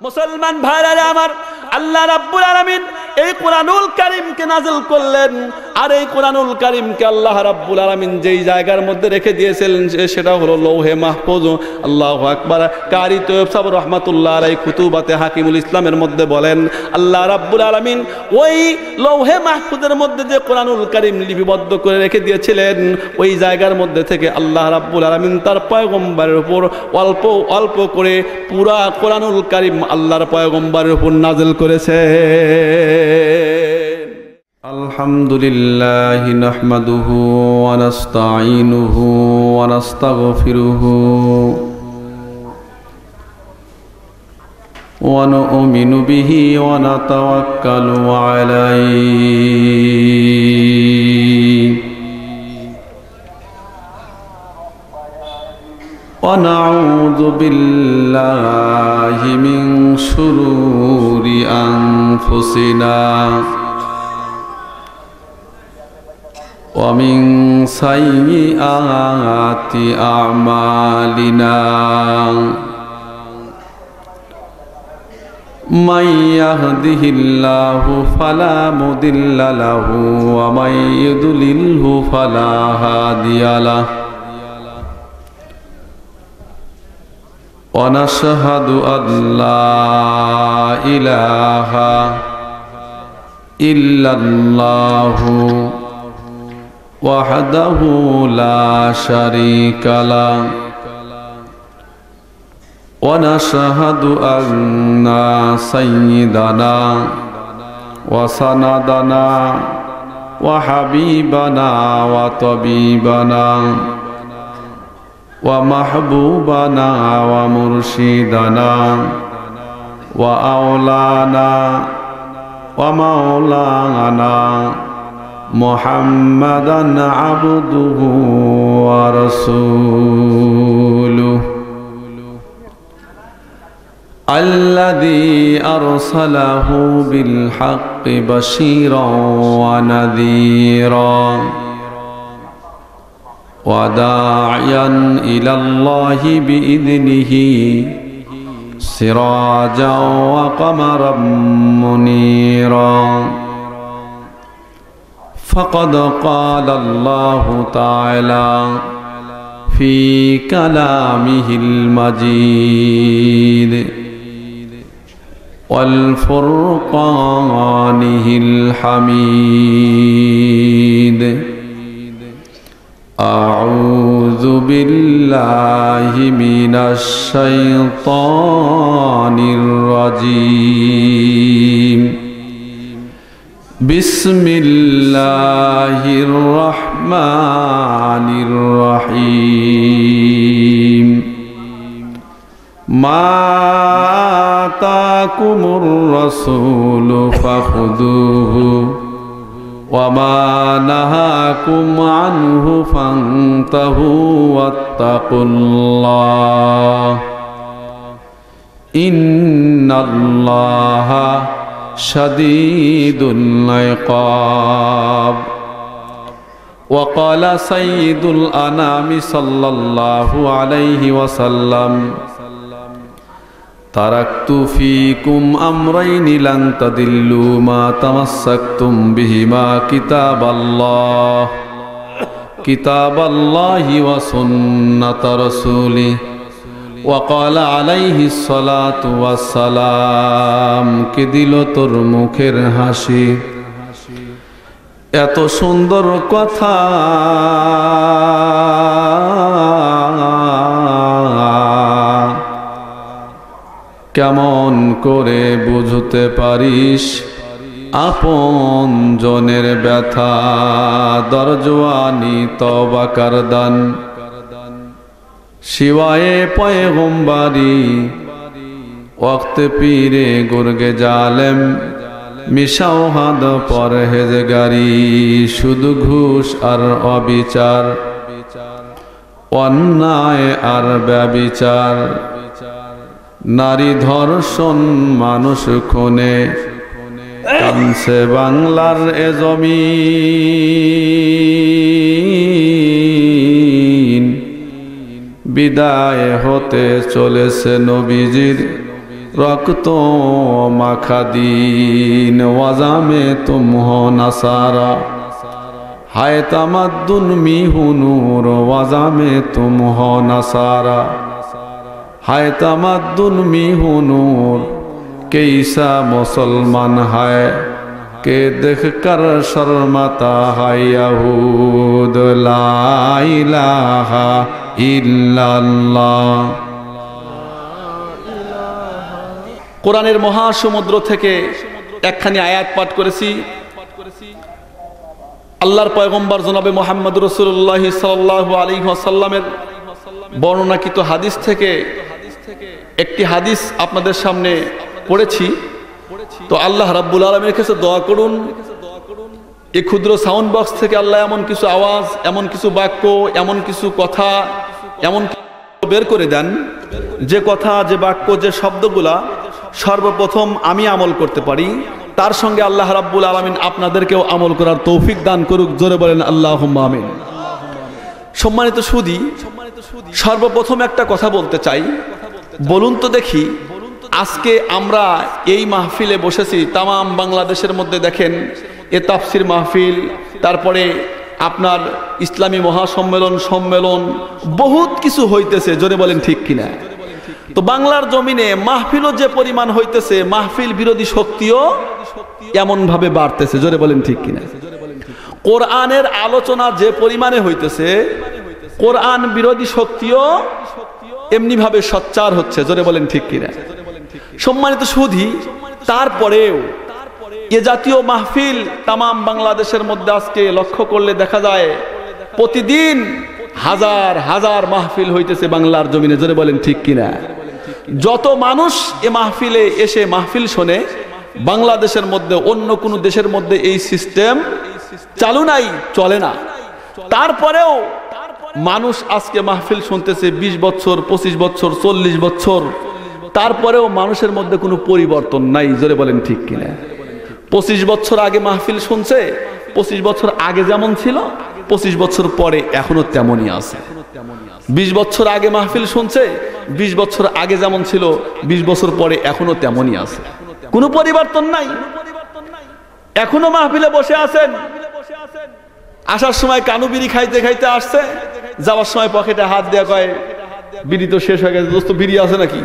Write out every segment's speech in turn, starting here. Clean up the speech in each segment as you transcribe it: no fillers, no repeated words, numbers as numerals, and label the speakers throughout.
Speaker 1: মুসলমান ভাইরা আমার, আল্লাহ রাব্বুল আলামিন এই কোরআনুল কারীমকে নাযিল করলেন। আর এই কোরআনুল কারীমকে আল্লাহ রাব্বুল আলামিন যেই জায়গার মধ্যে রেখে দিয়েছিলেন সেটা হলো লৌহে মাহফুজ। আল্লাহু আকবার। কারি তৈয়ব সাহেব রাহমাতুল্লাহ আলাইহি কুতুবাতে হাকিমুল ইসলামের মধ্যে বলেন, আল্লাহ রাব্বুল আলামিন ওই লৌহে মাহফুজের মধ্যে যে কোরআনুল কারীম লিপিবদ্ধ করে রেখে দিয়েছিলেন, ওই জায়গার মধ্যে থেকে আল্লাহ রাব্বুল আলামিন তার পয়গম্বরের উপর অল্প অল্প করে পুরা কোরআনুল কারীম আল্লাহর পয়গম্বরের উপর নাযিল করেছে। আলহামদুলিল্লাহি নাহমাদুহু ওয়া নাস্তাঈনুহু ওয়া নাস্তাগফিরুহু ওয়া নু'মিনু বিহি ওয়া নাতাওয়াক্কালু আলাইহি ওয়া নাউযু বিল্লাহি মিন শুরুরি আনফুসিনা ওয়া মিন সাইয়্যিআতি আ'মালিনা মান ইয়াহদিহিল্লাহু ফালা মুদিল্লা লাহু ওয়া মান ইউদ্লিলহু ফালা হাদিয়া লাহু ওয়া নাশহাদু আল্লা ইলাহা ইল্লাল্লাহু ওয়াহদাহু লা শারীকা লাহু ওয়া নাশহাদু আন্না সাইয়্যিদানা ওয়া সানাদানা ওয়া হাবিবানা ওয়া তাবিবানা ওয়া মাহবুবানা ওয়া মুরশিদানা ওয়া আওলানা ওয়া মাওলানা মুহাম্মাদান আবদুহু ওয়া রাসূলুহু আল্লাযী আরসালাহু বিল হাক্কি বাশীরান ওয়া নাযীরান ওয়া দা'iয়ান ইলাল্লাহি বিইذনিহি সিরাজাও ওয়া কামারাম মুনীরা ফাকাদ ক্বালা আল্লাহু তাআলা ফি কালামিহিল মাজিদ ওয়াল ফুরকানিহিল হামিদ আউযু বিল্লাহি মিনাশ শাইতানির রাজীম বিসমিল্লাহির রহমানির রহিম মা আতাকুমুর রাসূলু ফাখুযুহু ওয়া মা নাহাকুম আনহু ফান্তাহু ওয়াত্তাকুল্লাহ ইন্নাল্লাহা শাদীদুল ইকাব ওয়া ক্বালা সাইয়্যিদুল আনামি সাল্লাল্লাহু আলাইহি ওয়াসাল্লাম তারাকতু ফীকুম আমরাইনি লান তাদিল্লু মা তামাসসাকতুম বিহিমা কিতাবাল্লাহি ওয়া সুন্নাতা রাসূলিহি ওয়া ক্বালা আলাইহিস সালাতু ওয়াস সালাম। কে দিল তোর মুখের হাসি, এত সুন্দর কথা কেমন করে বুঝতে পারিস? আপন জনের ব্যথা দরজওয়ানি তওবা করদান শিওয়ায়ে পয়গম্বরি ওয়াক্ত পীরে গুরগে জালেম মিশাওহাদ পরহেজগারি শুধু ঘুষ আর অবিচার অন্যায় আর ব্যভিচার নারী ধর্ষণ মানুষ খুনে কানছে বাংলার এ জমিন বিদায় হতে চলেছে নবীজির रखतो मखदीन वज़ा में तुम हो नसारा हाय तमद्दुन मी हूँ नूर वज़ा में तुम हो नसारा हाय तमद्दुन मी हूँ नूर कैसा मुसलमान है के देख कर शर्मता है यहूद ला इलाहा इल्लल्लाह। কোরআনের মহাসমুদ্র থেকে একখানি আয়াত পাঠ করেছি। আল্লাহর পয়গম্বর জনাবে মুহাম্মদ রাসূলুল্লাহ সাল্লাল্লাহু আলাইহি ওয়াসাল্লামের বর্ণনাকৃত হাদিস থেকে একটি হাদিস আপনাদের সামনে পড়েছি। তো আল্লাহ রাব্বুল আলামিনের কাছে দোয়া করুন এই ক্ষুদ্র সাউন্ড বক্স থেকে আল্লাহ এমন কিছু আওয়াজ, এমন কিছু বাক্য, এমন কিছু কথা এমন বের করে দেন যে কথা, যে বাক্য, যে শব্দগুলা সর্বপ্রথম আমি আমল করতে পারি, তার সঙ্গে আল্লাহ রাব্বুল আলামিন আপনাদেরকেও আমল করার তৌফিক দান করুক। জোরে বলেন আল্লাহুম্মা আমিন। সম্মানিত সুধী, সর্বপ্রথম একটা কথা বলতে চাই। বলুন তো দেখি, আজকে আমরা এই মাহফিলে বসেছি, তামাম বাংলাদেশের মধ্যে দেখেন এ তাফসির মাহফিল, তারপরে আপনার ইসলামী মহাসম্মেলন, সম্মেলন, বহুত কিছু হইতেছে। জোরে বলেন ঠিক কিনা? তো বাংলার জমিনে মাহফিলও যে পরিমাণ হইতেছে, মাহফিল বিরোধী শক্তিও এমন ভাবে বাড়তেছে। জোরে বলেন ঠিক কিনা? কোরআনের আলোচনা যে পরিমাণে হইতেছে, কোরআন বিরোধী শক্তিও এমনি ভাবে সোচ্চার হচ্ছে। জোরে বলেন ঠিক কিনা? সম্মানিত সুধী, তারপরেও এ জাতীয় মাহফিল তামাম বাংলাদেশের মধ্যে আজকে লক্ষ্য করলে দেখা যায় প্রতিদিন হাজার হাজার মাহফিল হইতেছে বাংলার জমিনে। জোরে বলেন ঠিক কিনা? যত মানুষ এ মাহফিলে এসে মাহফিল শোনে, বাংলাদেশের মধ্যে অন্য কোনো দেশের মধ্যে এই সিস্টেম চালু নাই, চলে না। তারপরেও মানুষ আজকে মাহফিল শুনতেছে 20 বছর, 25 বছর, 40 বছর, তারপরেও মানুষের মধ্যে কোনো পরিবর্তন নাই। জোরে বলেন ঠিক কিনা? 25 বছর আগে মাহফিল শুনছে, 25 বছর আগে যেমন ছিল 25 বছর পরে এখনো তেমনই আছে। 20 বছর আগে মাহফিল শুনছে, 20 বছর আগে যেমন ছিল 20 বছর পরে এখনো তেমনই আছে, কোনো পরিবর্তন নাই। এখনো মাহফিলে বসে আছেন, আসার সময় কানু বিড়ি খাইতে খাইতে আসছে, যাওয়ার সময় পকেটে হাত দেয়া কয় বিড়ি তো শেষ হয়ে গেছে, দোস্ত বিড়ি আছে নাকি?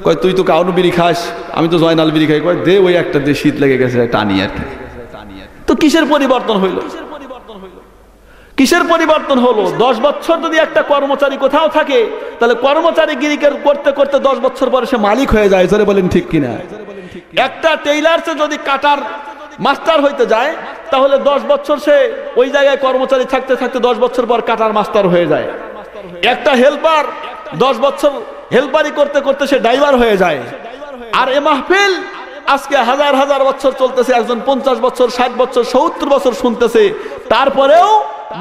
Speaker 1: কয় তুই তো কানু বিড়ি খাস, আমি তো জয়নাল বিড়ি খাই। কয় দে ওই একটা দে, শীত লেগে গেছে টানি আর কি। তো কিসের পরিবর্তন হইল? কিসের পরিবর্তন হলো? 10 বছর যদি একটা কর্মচারী কোথাও থাকে, তাহলে কর্মচারী গিরি করতে করতে 10 বছর পরে সে মালিক হয়ে যায়। জোরে বলেন ঠিক কিনা? একটা টেইলার্সে যদি কাটার মাস্টার হইতে যায়, তাহলে 10 বছর সে ওই জায়গায় কর্মচারী থাকতে থাকতে 10 বছর পর কাটার মাস্টার হয়ে যায়। একটা হেল্পার 10 বছর হেল্পারি করতে করতে সে ড্রাইভার হয়ে যায়। আর এ মাহফিল আজকে হাজার হাজার বছর চলতেছে, একজন 50 বছর, 60 বছর, 70 বছর শুনতেছে, তারপরেও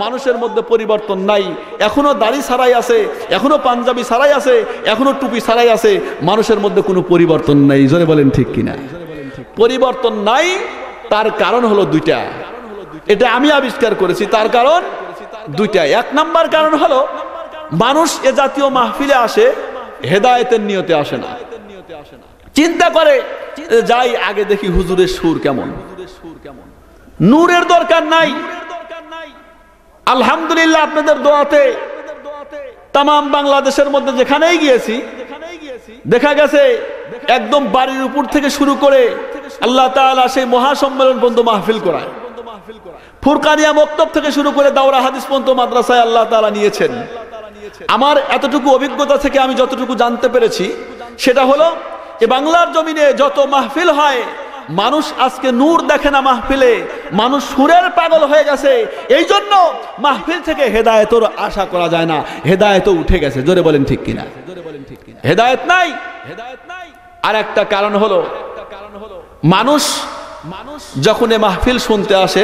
Speaker 1: মানুষের মধ্যে পরিবর্তন নাই। এখনো দাড়ি ছাড়াই আছে, এখনো পাঞ্জাবি ছাড়াই আছে, এখনো টুপি ছাড়াই আছে, মানুষের মধ্যে কোনো পরিবর্তন নাই। জোরে বলেন ঠিক কিনা? পরিবর্তন নাই। তার কারণ হলো দুইটা, এটা আমি আবিষ্কার করেছি। তার কারণ দুইটা। 1 নাম্বার কারণ হলো মানুষ এ জাতীয় মাহফিলে আসে হেদায়েতের নিয়তে আসে না, চিন্তা করে যাই আগে দেখি হুজুরের সুর কেমন। নূরের দরকার নাই। আলহামদুলিল্লাহ আপনাদের দোয়াতে তামাম বাংলাদেশের মধ্যে যেখানেই গিয়েছি দেখা গেছে একদম বাড়ির উপর থেকে শুরু করে আল্লাহ তাআলা সেই মহাসম্মেলন পর্যন্ত মাহফিল করায়। ফুরকানিয়া মক্তব থেকে শুরু করে দাওরা হাদিস পর্যন্ত মাদ্রাসায় আল্লাহ তাআলা নিয়েছেন। আমার এতটুকু অভিজ্ঞতা থেকে আমি যতটুকু জানতে পেরেছি সেটা হলো এ বাংলার জমিনে যত মাহফিল হয়, মানুষ আজকে নূর দেখে না মাহফিলে, মানুষ সুরের পাগল হয়ে গেছে। এই জন্য মাহফিল থেকে হেদায়েতের আশা করা যায় না, হেদায়েতও উঠে গেছে। জোরে বলেন ঠিক কিনা? হেদায়েত নাই। আর একটা কারণ হলো মানুষ যখন এ মাহফিল শুনতে আসে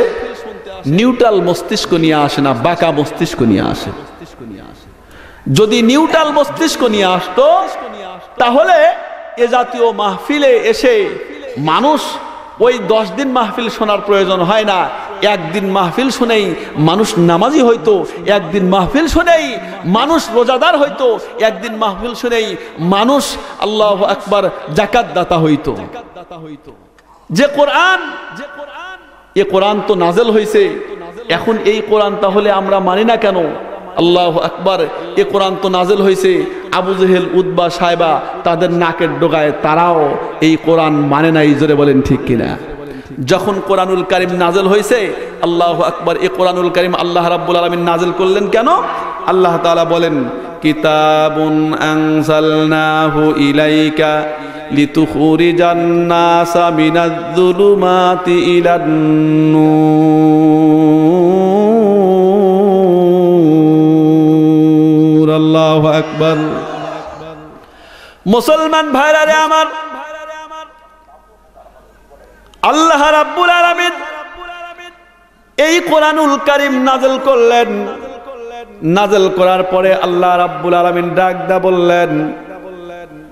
Speaker 1: নিউট্রাল মস্তিষ্ক নিয়ে আসে না, বাঁকা মস্তিষ্ক নিয়ে আসে। যদি নিউট্রাল মস্তিষ্ক নিয়ে আসতো তাহলে এ জাতীয় মাহফিলে এসে মানুষ ওই 10 দিন মাহফিল শোনার প্রয়োজন হয় না, একদিন মাহফিল শুনেই মানুষ নামাজি হইতো, একদিন মাহফিল শুনেই মানুষ রোজাদার হইতো, একদিন মাহফিল শুনেই মানুষ আল্লাহু আকবার যাকাত দাতা হইতো। যে কোরআন, এ কোরআন তো নাজেল হয়েছে, এখন এই কোরআন তাহলে আমরা মানি না কেন? আল্লাহু আকবার, এ কোরআন তো নাজেল হয়েছে, আবু জেহেল উতবা সায়বা তাদের নাকের ডগায় তারাও এই কোরআন মানে নাই। জোরে বলেন ঠিক কিনা? যখন কোরআনুল কারীম নাজেল হয়েছে, আল্লাহু আকবার, এ কোরআনুল কারীম আল্লাহ রাব্বুল আলামিন নাজেল করলেন কেন? আল্লাহ তাআলা বলেন, কিতাবুন আনজালনাহু ইলাইকা লিতুখরিজান নাসা মিনাজ-যুলুমাতি ইলান-নূর। আল্লাহু আকবার। মুসলমান ভাইরা রে আমার, আল্লাহ রাব্বুল আলামিন এই কোরআনুল কারীম নাযিল করলেন। নাযিল করার পরে আল্লাহ রাব্বুল আলামিন ডাক দা বললেন,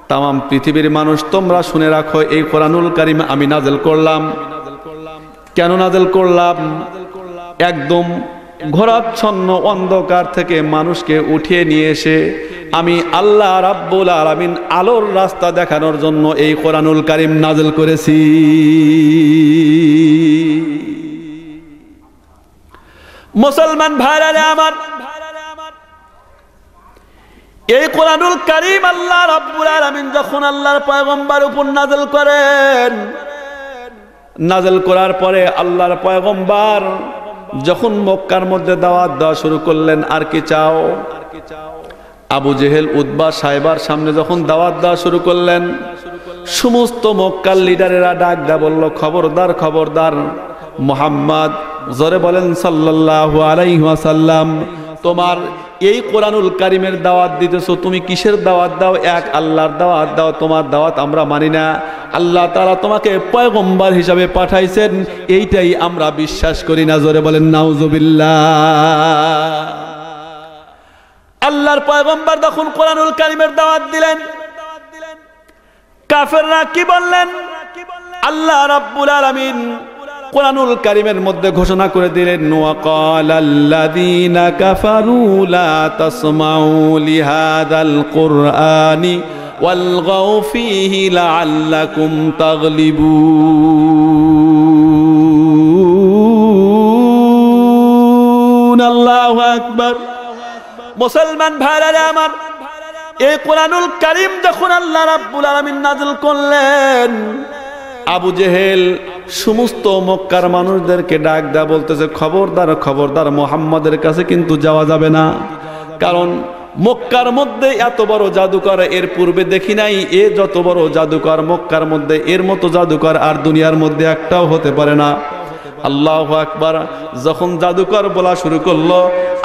Speaker 1: তামাম পৃথিবীর মানুষ তোমরা শুনে রাখো, এই কোরআনুল কারীম আমি নাযিল করলাম। কেন নাযিল করলাম? একদম ঘোরাচ্ছন্ন অন্ধকার থেকে মানুষকে উঠিয়ে নিয়ে এসে আমি আল্লাহ রাব্বুল আলামিন আলোর রাস্তা দেখানোর জন্য এই কোরআনুল কারীম নাযিল করেছি। মুসলমান ভাইরা আমার, এই কোরআনুল কারীম আল্লাহ রাব্বুল আলামিন যখন আল্লাহর পয়গম্বর উপর নাযিল করেন, নাযিল করার পরে আল্লাহর পয়গম্বর যখন মক্কার মধ্যে দাওয়াত দেওয়া শুরু করলেন, আর কি চাও? আবু জেহেল উতবা সায়বার সামনে যখন দাওয়াত দেওয়া শুরু করলেন, সমস্ত মক্কার লিডারেরা ডাক দেয়া বলল, খবরদার খবরদার মুহাম্মদ, জোরে বলেন সাল্লাল্লাহু আলাইহি ওয়াসাল্লাম, তোমার এই কোরআনুল কারীমের দাওয়াত দিতেছো, তুমি কিসের দাওয়াত দাও? এক আল্লাহর দাওয়াত দাও, তোমার দাওয়াত আমরা মানি না। আল্লাহ তাআলা তোমাকে পয়গম্বর হিসাবে পাঠাইছেন, এইটাই আমরা বিশ্বাস করি না। জোরে বলেন নাউজুবিল্লাহ। আল্লাহর পয়গম্বর যখন কোরআনুল কারীমের দাওয়াত দিলেন, কাফেররা কি বললেন? আল্লাহ রাব্বুল আলামিন কোরআনুল কারীমের মধ্যে ঘোষণা করে দিলেন, ওয়াকালাল্লাযীনা কাফারু লা তাসমাউ লিহাযাল কুরআনি ওয়ালগাউ ফীহি লাআল্লাকুম তাগলিবুন। আল্লাহু আকবার। মুসলমান ভাইরা আমার, এই কোরআনুল কারীম যখন আল্লাহ রাব্বুল আলামিন নাযিল করলেন, আবু জেহেল সমস্ত মক্কার মানুষদেরকে ডাক দেয়া বলতেছে, খবরদার খবরদার মুহাম্মাদের কাছে কিন্তু যাওয়া যাবে না, কারণ মক্কার মধ্যে এত বড় জাদুকর এর পূর্বে দেখি নাই। এ যত বড় জাদুকর মক্কার মধ্যে, এর মতো জাদুকর আর দুনিয়ার মধ্যে একটাও হতে পারে না। আল্লাহু আকবার। যখন জাদুকর বলা শুরু করলো,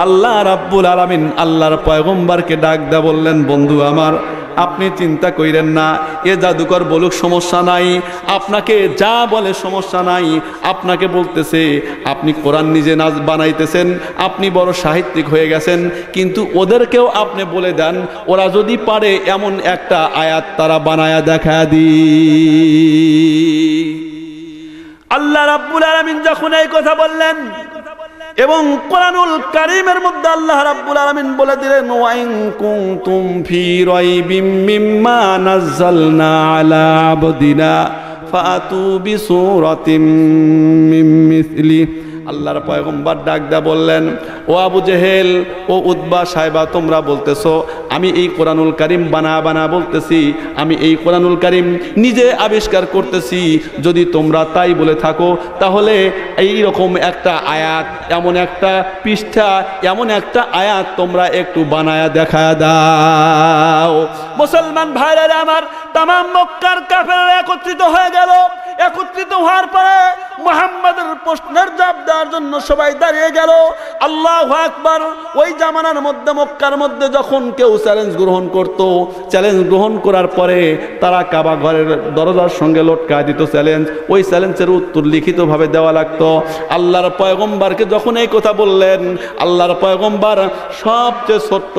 Speaker 1: আল্লাহ রাব্বুল আলামিন আল্লাহর পয়গম্বরকে ডাক দেয়া বললেন, বন্ধু আমার, আপনি চিন্তা কইরেন না, এ জাদুকর বলুক সমস্যা নাই, আপনাকে যা বলে সমস্যা নাই। আপনাকে বলতেছে আপনি কোরআন নিজে বানাইতেছেন, আপনি বড় সাহিত্যিক হয়ে গেছেন, কিন্তু ওদেরকেও আপনি বলে দেন, ওরা যদি পারে এমন একটা আয়াত তারা বানায়া দেখা দি। আল্লাহ রাব্বুল আলামিন যখন এই কথা বললেন এবং কোরআনুল কারীমের মধ্যে আল্লাহ রাব্বুল আলামিন বলে দিলেন, ওয়া ইন কুনতুম ফি রাইবিম মিম্মা নাযালনা আলা আবদিনা ফাতু বিসূরাতিম মিন মিসলি। আল্লাহর পয়গম্বর ডাক দা বললেন, ও আবু জেহেল, ও উতবা সায়বা, তোমরা বলতেছো আমি এই কোরআনুল কারীম বানা বলতেছি, আমি এই কোরআনুল কারীম নিজে আবিষ্কার করতেছি। যদি তোমরা তাই বলে থাকো, তাহলে এই রকম একটা আয়াত, এমন একটা পৃষ্ঠা, এমন একটা আয়াত তোমরা একটু বানায়া দেখা দাও। মুসলমান ভাইরা আমার, তামাম মক্কার কাফেররা একত্রিত হয়ে গেল। একত্রিত হওয়ার পরে মুহাম্মাদের প্রশ্নের জবাব দেওয়ার জন্য সবাই দাঁড়িয়ে গেল। আল্লাহু আকবার। ওই জামানার মধ্যে মক্কার মধ্যে যখন কেউ চ্যালেঞ্জ গ্রহণ করত, চ্যালেঞ্জ গ্রহণ করার পরে তারা কাবা ঘরের দরজার সঙ্গে লটকায় দিত চ্যালেঞ্জ। ওই চ্যালেঞ্জের উত্তর লিখিতভাবে দেওয়া লাগতো। আল্লাহর পয়গম্বরকে যখন এই কথা বললেন, আল্লাহর পয়গম্বর সবচেয়ে ছোট্ট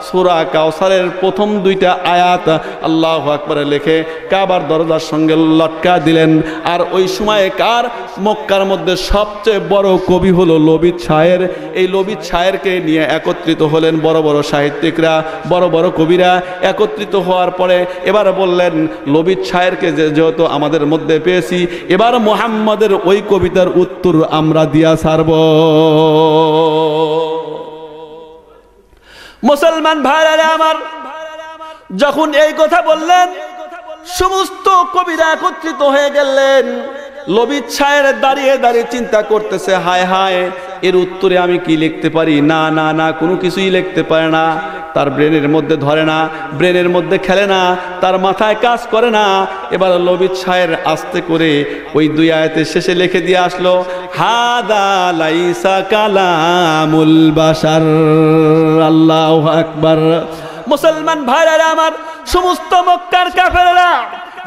Speaker 1: সূরা কাউসারের প্রথম দুইটা আয়াত আল্লাহু আকবার লিখে কাবার দরজা দরজার সঙ্গে লটকা দিলেন। আর ওই সময় কার মক্কার মধ্যে সবচেয়ে বড় কবি হলো লবিদ শায়ের। এই লবিদ শায়েরকে নিয়ে একত্রিত হলেন বড় বড় সাহিত্যিকরা, বড় বড় কবিরা। একত্রিত হওয়ার পরে এবার বললেন লবিদ শায়েরকে যেহেতু আমাদের মধ্যে পেয়েছি, এবার মুহাম্মাদের ওই কবিতার উত্তর আমরা দিয়া ছাড়ব। মুসলমান ভাইরা আমার, যখন এই কথা বললেন সমস্ত কবিরা একত্রিত হয়ে গেলেন। লবিদ শায়ের দাঁড়িয়ে দাঁড়িয়ে চিন্তা করতেছে, হায় হায়, এর উত্তরে আমি কি লিখতে পারি? না না না, কোনো কিছুই লিখতে পারে না। তার ব্রেনের মধ্যে ধরে না, ব্রেনের মধ্যে খেলে না, তার মাথায় কাজ করে না। এবার লবিদ শায়ের আস্তে করে ওই দুই আয়াতের শেষে লিখে দিয়ে আসলো, হাদা লাইসা কালামুল বাশার। আল্লাহু আকবার। মুসলমান ভাইরা আমার, সমস্ত মক্কার কাফেররা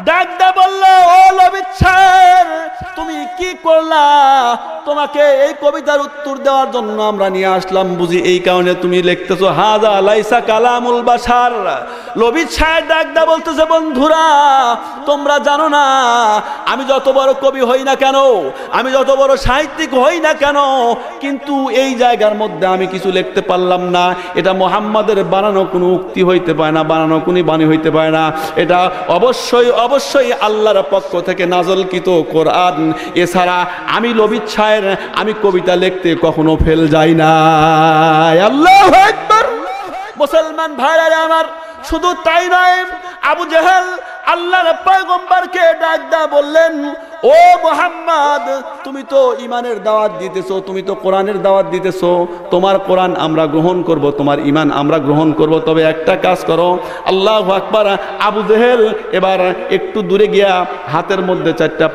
Speaker 1: ডাক দা বলল, ও লবিদ শায়ের, তুমি কি করলা? তোমাকে এই কবিতার উত্তর দেওয়ার জন্য আমরা নিয়ে আসলাম বুঝি, এই কারণে তুমি লিখতেছো হাযা লাইসা কালামুল বাশার। লবিদ শায়ের ডাক দা বলতেছে, বন্ধুরা তোমরা জানো না, আমি যত বড় কবি হই না কেন, আমি যত বড় সাহিত্যিক হই না কেন, কিন্তু এই জায়গার মধ্যে আমি কিছু লিখতে পারলাম না। এটা মুহাম্মাদের বানানো কোনো উক্তি হইতে পারে না, বানানো কোনো বাণী হইতে পারে না। এটা অবশ্যই অবশ্যই আল্লাহর পক্ষ থেকে নাযিলকৃত কোরআন। এছাড়া আমি লবিদ শায়ের, আমি কবিতা লিখতে কখনো ফেল যাই না। আল্লাহু আকবার। মুসলমান ভাইরা আমার, শুধু তাই নয়, আবু জেহেল আল্লাহর পয়গম্বরকে ডাক দা বললেন, ও মুহাম্মদ, তুমি তো ঈমানের দাওয়াত দিতেছো, তুমি তো কোরআনের দাওয়াত দিতেছো, তোমার কোরআন আমরা গ্রহণ করব, তোমার ঈমান আমরা গ্রহণ করব, তবে একটা কাজ করো। আল্লাহু আকবার। আবু জেহেল এবার একটু দূরে গিয়া হাতের মধ্যে 4টা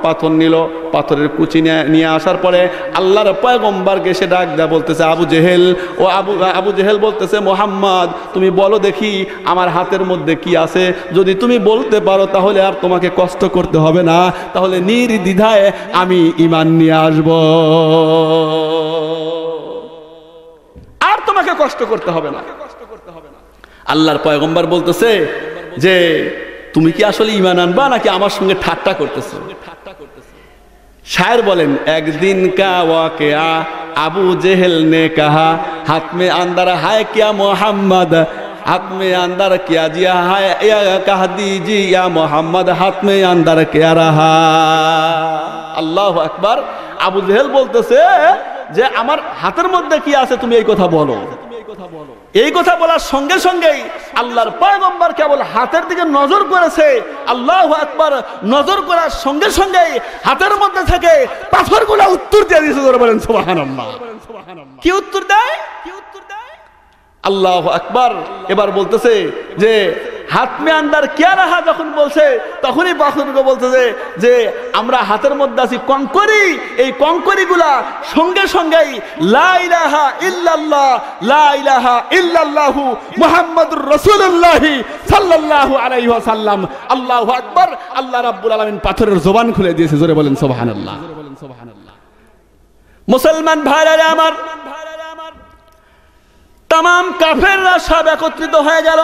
Speaker 1: পাথর নিল, পাথরের কুচি নিয়ে আসার পরে আল্লাহর পয়গম্বরকে সে ডাক দেয়া বলতেছে, আবু জেহেল। ও আবু জেহেল বলতেছে, মুহাম্মদ তুমি বলো দেখি আমার হাতের মধ্যে কি আছে, যদি তুমি বলতে পারো তাহলে আর তোমাকে কষ্ট করতে হবে না, তাহলে নির্দ্বিধায় আমি ঈমান নিয়ে আসব, আর তোমাকে কষ্ট করতে হবে না। আল্লাহর পয়গম্বর বলতেছে যে তুমি কি আসলে ঈমান আনবা নাকি আমার সঙ্গে ঠাট্টা করতেছো? शायर बोलें एक दिन का वाक़या अबू जहल ने कहा हाथ में अंदर है क्या मोहम्मद, हाथ में अंदर क्या जिया है या कह दीजिए या मोहम्मद हाथ में अंदर क्या रहा। अल्लाह अकबर। अबू जहल बोलते से जे आमार हाथेर मध्य कि आछे तुमी एई कथा बोलो। এই কথা বলার সঙ্গে সঙ্গেই আল্লাহর পয়গম্বর কেবল হাতের দিকে নজর করেছে, আল্লাহু আকবার, নজর করার সঙ্গে সঙ্গেই হাতের মধ্যে থেকে পাথরগুলো উত্তর দিয়ে দিয়েছে। জোরে বলেন সুবহানাল্লাহ। কি উত্তর দেয়? আল্লাহু আকবার। এবার বলতেছে যে হাত মে আন্দার কিয়া রাহা, যখন বলছে তখনই পাথরগুলো বলতেছে যে আমরা হাতের মধ্যে আছি কঙ্করি, এই কঙ্করিগুলা সঙ্গে সঙ্গেই লা ইলাহা ইল্লাল্লাহ লা ইলাহা ইল্লাল্লাহু মুহাম্মাদুর রাসূলুল্লাহ সাল্লাল্লাহু আলাইহি ওয়াসাল্লাম। আল্লাহু আকবার। আল্লাহ রাব্বুল আলামিন পাথরের জবান খুলে দিয়েছে। জোরে বলেন সুবহানাল্লাহ। মুসলমান ভাইরা আমার, तमाम काफेरরা সব একত্রিত হয়ে গেল।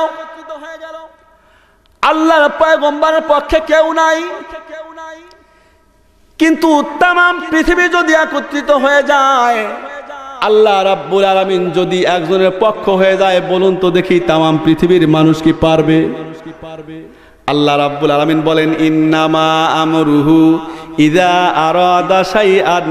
Speaker 1: আল্লাহর পয়গম্বরের পক্ষে কেউ নাই, কিন্তু तमाम পৃথিবী যদি একত্রিত হয়ে যায়, আল্লাহ রাব্বুল আলামিন যদি একজনের পক্ষ হয়ে যায়, বলুন তো দেখি तमाम পৃথিবীর মানুষ কি পারবে? আল্লাহ রাব্বুল আলামিন বলেন ইন্নামা আমরুহু ইযা আরাদা শাইআন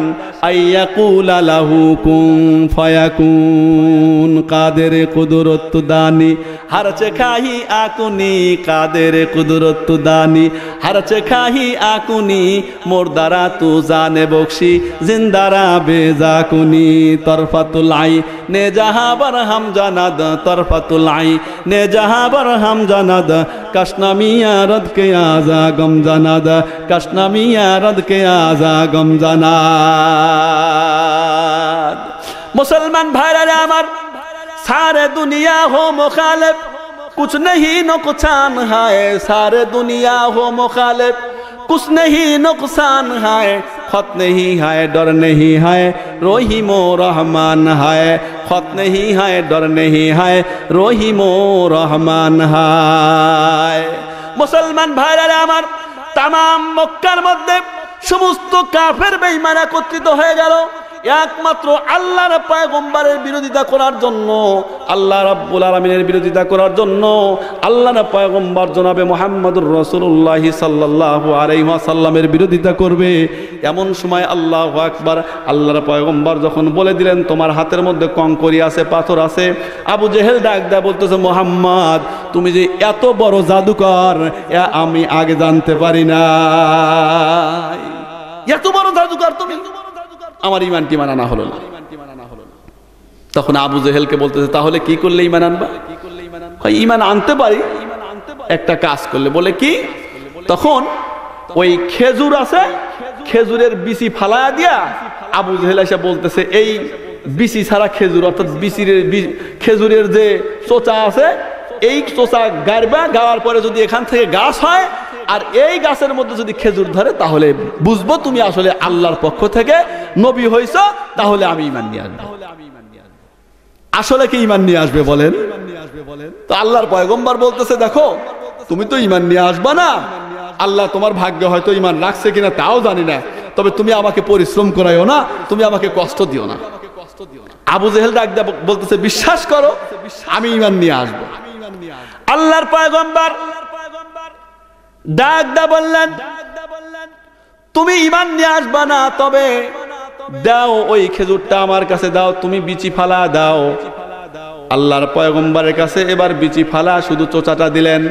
Speaker 1: আইয়াকুলা লাহু কুন ফায়াকুন। কাদের কুদরত দানি हर चखाही आकुनी, कादेर कुदरत दानी हर चखाही आकुनी। मुर्दारा तू जाने बख्शी जिंदारा बेजाकुनी। तरफातुल आई ने जहाँ बर हम जानाद, तरफातुल आई ने जहाँ बर हम जानाद। कश्नमिया रद के आजा गम जानाद, कश्नमिया रद के आजा गम जानाद। मुसलमान भाईरा आमार, सारे दुनिया हो मुखालिफ कुछ नहीं नुकसान है, सारे दुनिया हो मुखालिफ कुछ नहीं नुकसान है। खत नहीं है डर नहीं है रहीमो रहमान है, खत नहीं है डर नहीं है रहीमो रहमान है। মুসলমান ভাইরা আমার, তামাম মক্কার মধ্যে সমস্ত কাফের বেঈমান একত্রিত হয়ে গেল একমাত্র আল্লাহর পয়গম্বরের বিরোধিতা করার জন্য, আল্লাহ রাব্বুল আলামিনের বিরোধিতা করার জন্য। আল্লাহর পয়গম্বর জনাবে মুহাম্মদুর রাসূলুল্লাহ সাল্লাল্লাহু আলাইহি ওয়াসাল্লামের বিরোধিতা করবে। এমন সময় আল্লাহু আকবার, আল্লাহর পয়গম্বর যখন বলে দিলেন তোমার হাতের মধ্যে কঙ্করি আছে, পাথর আছে, আবু জেহেল ডাক দেয়া বলতেছে মুহাম্মদ তুমি যে এত বড় জাদুকর আমি আগে জানতে পারি না, এত বড় জাদুকর তুমি, আমার ঈমান টিমান আনা হলো না। তখন আবু জেহেলকে বলতেছে তাহলে কি করলে ঈমান আনবা? ঈমান আনতে পারি একটা কাজ করলে। বলে কি? তখন ওই খেজুর আছে, খেজুরের বিচি ফালায়া দিয়া আবু জেহেল এসে বলতেছে এই বিচি ছাড়া খেজুর, অর্থাৎ খেজুরের যে চোচা আছে এই চোচা গাড়বা, গাওয়ার পরে যদি এখান থেকে গাছ হয় আর এই গাছের মধ্যে যদি খেজুর ধরে তাহলে বুঝবো তুমি আসলে আল্লাহর পক্ষ থেকে নবী হইছো, তাহলে আমি ঈমান নিয়ে আসবো। আসলে কি ঈমান নিয়ে আসবে বলেন? তো আল্লাহর পয়গম্বর বলতেছে দেখো তুমি তো ঈমান নিয়ে আসবা না, আল্লাহ তোমার ভাগ্যে হয়তো ঈমান রাখছে কিনা তাও জানি না, তবে তুমি আমাকে পরিশ্রম করাইও না, তুমি আমাকে কষ্ট দিও না। আবু জেহেল ডাক দেয়া বলতেছে বিশ্বাস করো আমি ঈমান নিয়ে আসবো। আল্লাহর পয়গম্বর ডাক দা বললেন তুমি ঈমান নিয়ে আসবা না, তবে দাও ওই খেজুরটা আমার কাছে দাও, তুমি বিচি ফালা দাও। আল্লাহর পয়গম্বরের কাছে এবার বিচি ফালা শুধু চোচাটা দিলেন।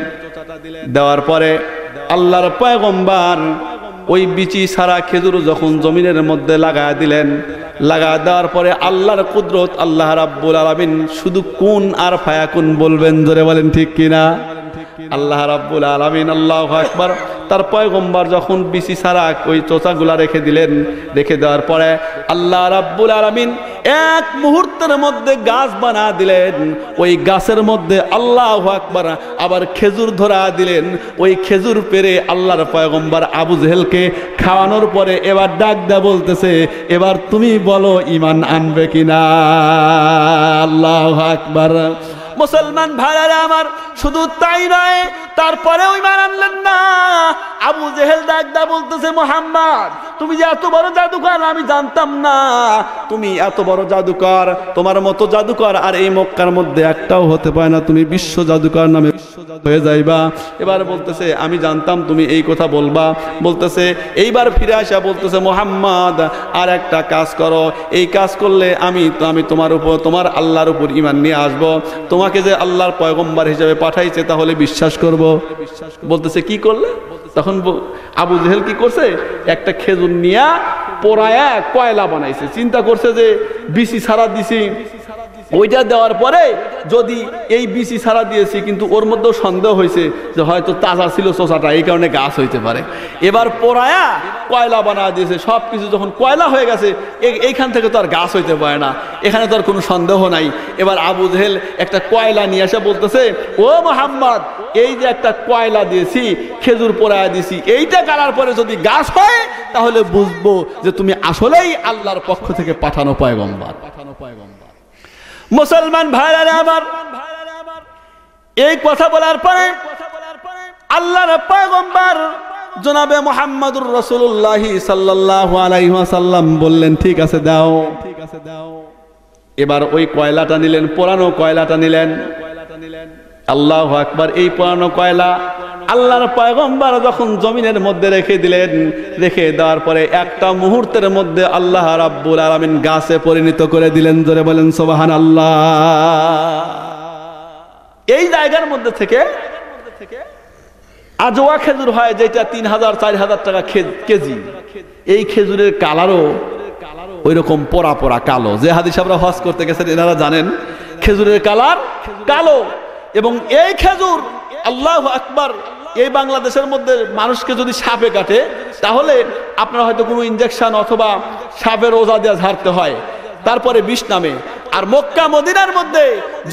Speaker 1: দেওয়ার পরে আল্লাহর পয়গম্বর ওই বিচি সারা খেজুর যখন জমিনের মধ্যে লাগায় দিলেন, লাগা দেওয়ার পরে আল্লাহর কুদরত, আল্লাহ রাব্বুল আলামিন শুধু কুন আর ফায়াকুন বলবেন, জোরে বলেন ঠিক কিনা? আল্লাহ রাব্বুল আলামিন, আল্লাহু আকবার, তার পয়গম্বর যখন বিচি ছাড়া ওই চোচাগুলা রেখে দিলেন, রেখে দেওয়ার পরে আল্লাহ রাব্বুল আলামিন এক মুহূর্তের মধ্যে গাছ বানা দিলেন। ওই গাছের মধ্যে আল্লাহু আকবার আবার খেজুর ধরা দিলেন। ওই খেজুর পেরে আল্লাহর পয়গম্বর আবু জেহেলকে খাওয়ানোর পরে এবার ডাক দেয়া বলতেছে এবার তুমি বলো ঈমান আনবে কিনা? আল্লাহু আকবার। মুসলমান ভাইরা আমার, শুধু তাই নয়, তারপরেও ঈমান আনলেন না। আবু জেহেল ডাক দা বলতেছে মুহাম্মদ তুমি যে এত বড় জাদুকর আমি জানতাম না, তুমি এত বড় জাদুকর, তোমার মতো জাদুকর আর এই মক্কার মধ্যে একটাও হতে পারে না, তুমি বিশ্ব জাদুকর নামে হয়ে যাইবা। এবার বলতেছে আমি জানতাম তুমি এই কথা বলবা। বলতেছে এইবার ফিরে আসা বলতেছে মুহাম্মদ আর একটা কাজ করো, এই কাজ করলে আমি তোমার উপর, তোমার আল্লাহর উপর ঈমান নিয়ে আসবো, তোমাকে যে আল্লাহর পয়গম্বর হিসেবে পাঠাইছে তাহলে বিশ্বাস করব। বলতেছে কি করলে? তখন আবু জেহেল কি করছে, একটা খেজুর নিয়ে পোড়ায়া কয়লা বানাইছে। চিন্তা করছে যে বিচি ছাড়া দিছি, ওইটা দেওয়ার পরে যদি এই বিচি ছাড়া দিয়েছি কিন্তু ওর মধ্যেও সন্দেহ হয়েছে যে হয়তো তাজা ছিল চোষাটা, এই কারণে গাছ হইতে পারে। এবার পোড়ায়া কয়লা বানা দিয়েছে, সব কিছু যখন কয়লা হয়ে গেছে এইখান থেকে তো আর গাছ হইতে পারে না, এখানে তো আর কোনো সন্দেহ নাই। এবার আবু জেহেল একটা কয়লা নিয়ে এসে বলতেছে ও মুহাম্মদ এই যে একটা কয়লা দিয়েছি, খেজুর পোড়ায়া দিয়েছি, এইটা গালার পরে যদি গাছ হয় তাহলে বুঝবো যে তুমি আসলেই আল্লাহর পক্ষ থেকে পাঠানো পয়গম্বর। মুসলমান ভাইরা আমার, এই কথা বলার পরে আল্লাহর পয়গম্বর জনাবে মুহাম্মদুর রাসূলুল্লাহ সাল্লাল্লাহু আলাইহি ওয়াসাল্লাম বললেন ঠিক আছে দাও। এবার ওই কয়লাটা নিলেন, পোড়ানো কয়লাটা নিলেন। আল্লাহু আকবার। এই পোড়ানো কয়লা আল্লাহর পয়গম্বর যখন জমিনের মধ্যে রেখে দিলেন, রেখে দেওয়ার পরে একটা মুহূর্তের মধ্যে আল্লাহ রাব্বুল আলামিন গাছে পরিণত করে দিলেন। জোরে বলেন সুবহানাল্লাহ। এই জায়গার মধ্যে থেকে আজওয়া খেজুর হয় যেটা 3000-4000 টাকা কেজি, এই খেজুরের কালারও ওই রকম পোড়া পোড়া কালো। যে হাদিস আমরা হজ করতে গেছেন এনারা জানেন খেজুরের কালার কালো। এবং এই খেজুর আল্লাহু আকবার, এই বাংলাদেশের মধ্যে মানুষকে যদি সাপে কাটে তাহলে আপনারা হয়তো কোনো ইনজেকশন অথবা সাপের ওজা দিয়ে ঝাড়তে হয়, তারপরে বিষ নামে। আর মক্কা মদিনার মধ্যে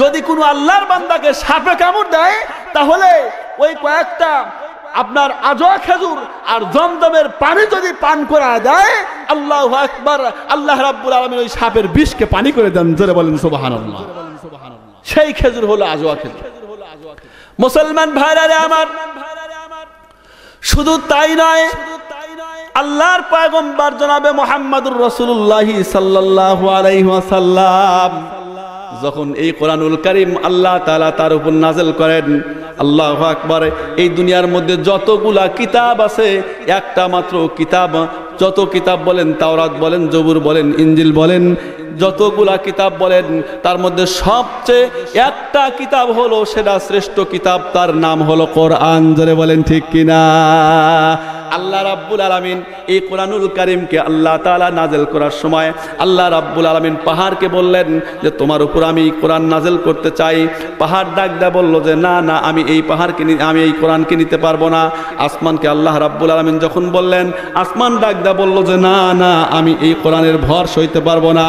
Speaker 1: যদি কোনো আল্লাহর বান্দাকে সাপে কামড় দেয় তাহলে ওই কয়েকটা আপনার আজওয়া খেজুর আর জমজমের পানি যদি পান করা যায়, আল্লাহু আকবার, আল্লাহ রাব্বুল আলামিন ওই সাপের বিষকে পানি করে দেন। জোরে বলেন সুবহানাল্লাহ। সেই খেজুর হলো আজওয়া খেজুর। মুসলমান ভাইরা আমার, শুধু তাই নয়, আল্লাহর পয়গম্বর জনাবে মুহাম্মদুর রাসূলুল্লাহ সাল্লাল্লাহু আলাইহি ওয়াসাল্লাম যখন এই কোরআনুল কারীম আল্লাহ তাআলা তার উপর নাযিল করেন, আল্লাহু আকবার, এই দুনিয়ার মধ্যে যতগুলা কিতাব আছে একটা মাত্র কিতাব, যত কিতাব বলেন, তাওরাত বলেন, জবুর বলেন, ইনজিল বলেন, যতগুলা কিতাব বলেন, তার মধ্যে সবচেয়ে একটা কিতাব হলো, সেটা শ্রেষ্ঠ কিতাব, তার নাম হলো কোরআন। জোরে বলেন ঠিক কিনা? আল্লাহ রাব্বুল আলামিন এই কোরআনুল কারীমকে আল্লাহ তাআলা নাযিল করার সময় আল্লাহ রাব্বুল আলামিন পাহাড়কে বললেন যে তোমার উপর আমি কোরআন নাযিল করতে চাই। পাহাড় ডাক দেয়া বলল যে না না, আমি এই পাহাড়কে আমি এই কোরআনকে নিতে পারবো না। আসমানকে আল্লাহ রাব্বুল আলামিন যখন বললেন, আসমান ডাক দেয়া বলল যে না না, আমি এই কোরআনের ভর সইতে পারবো না।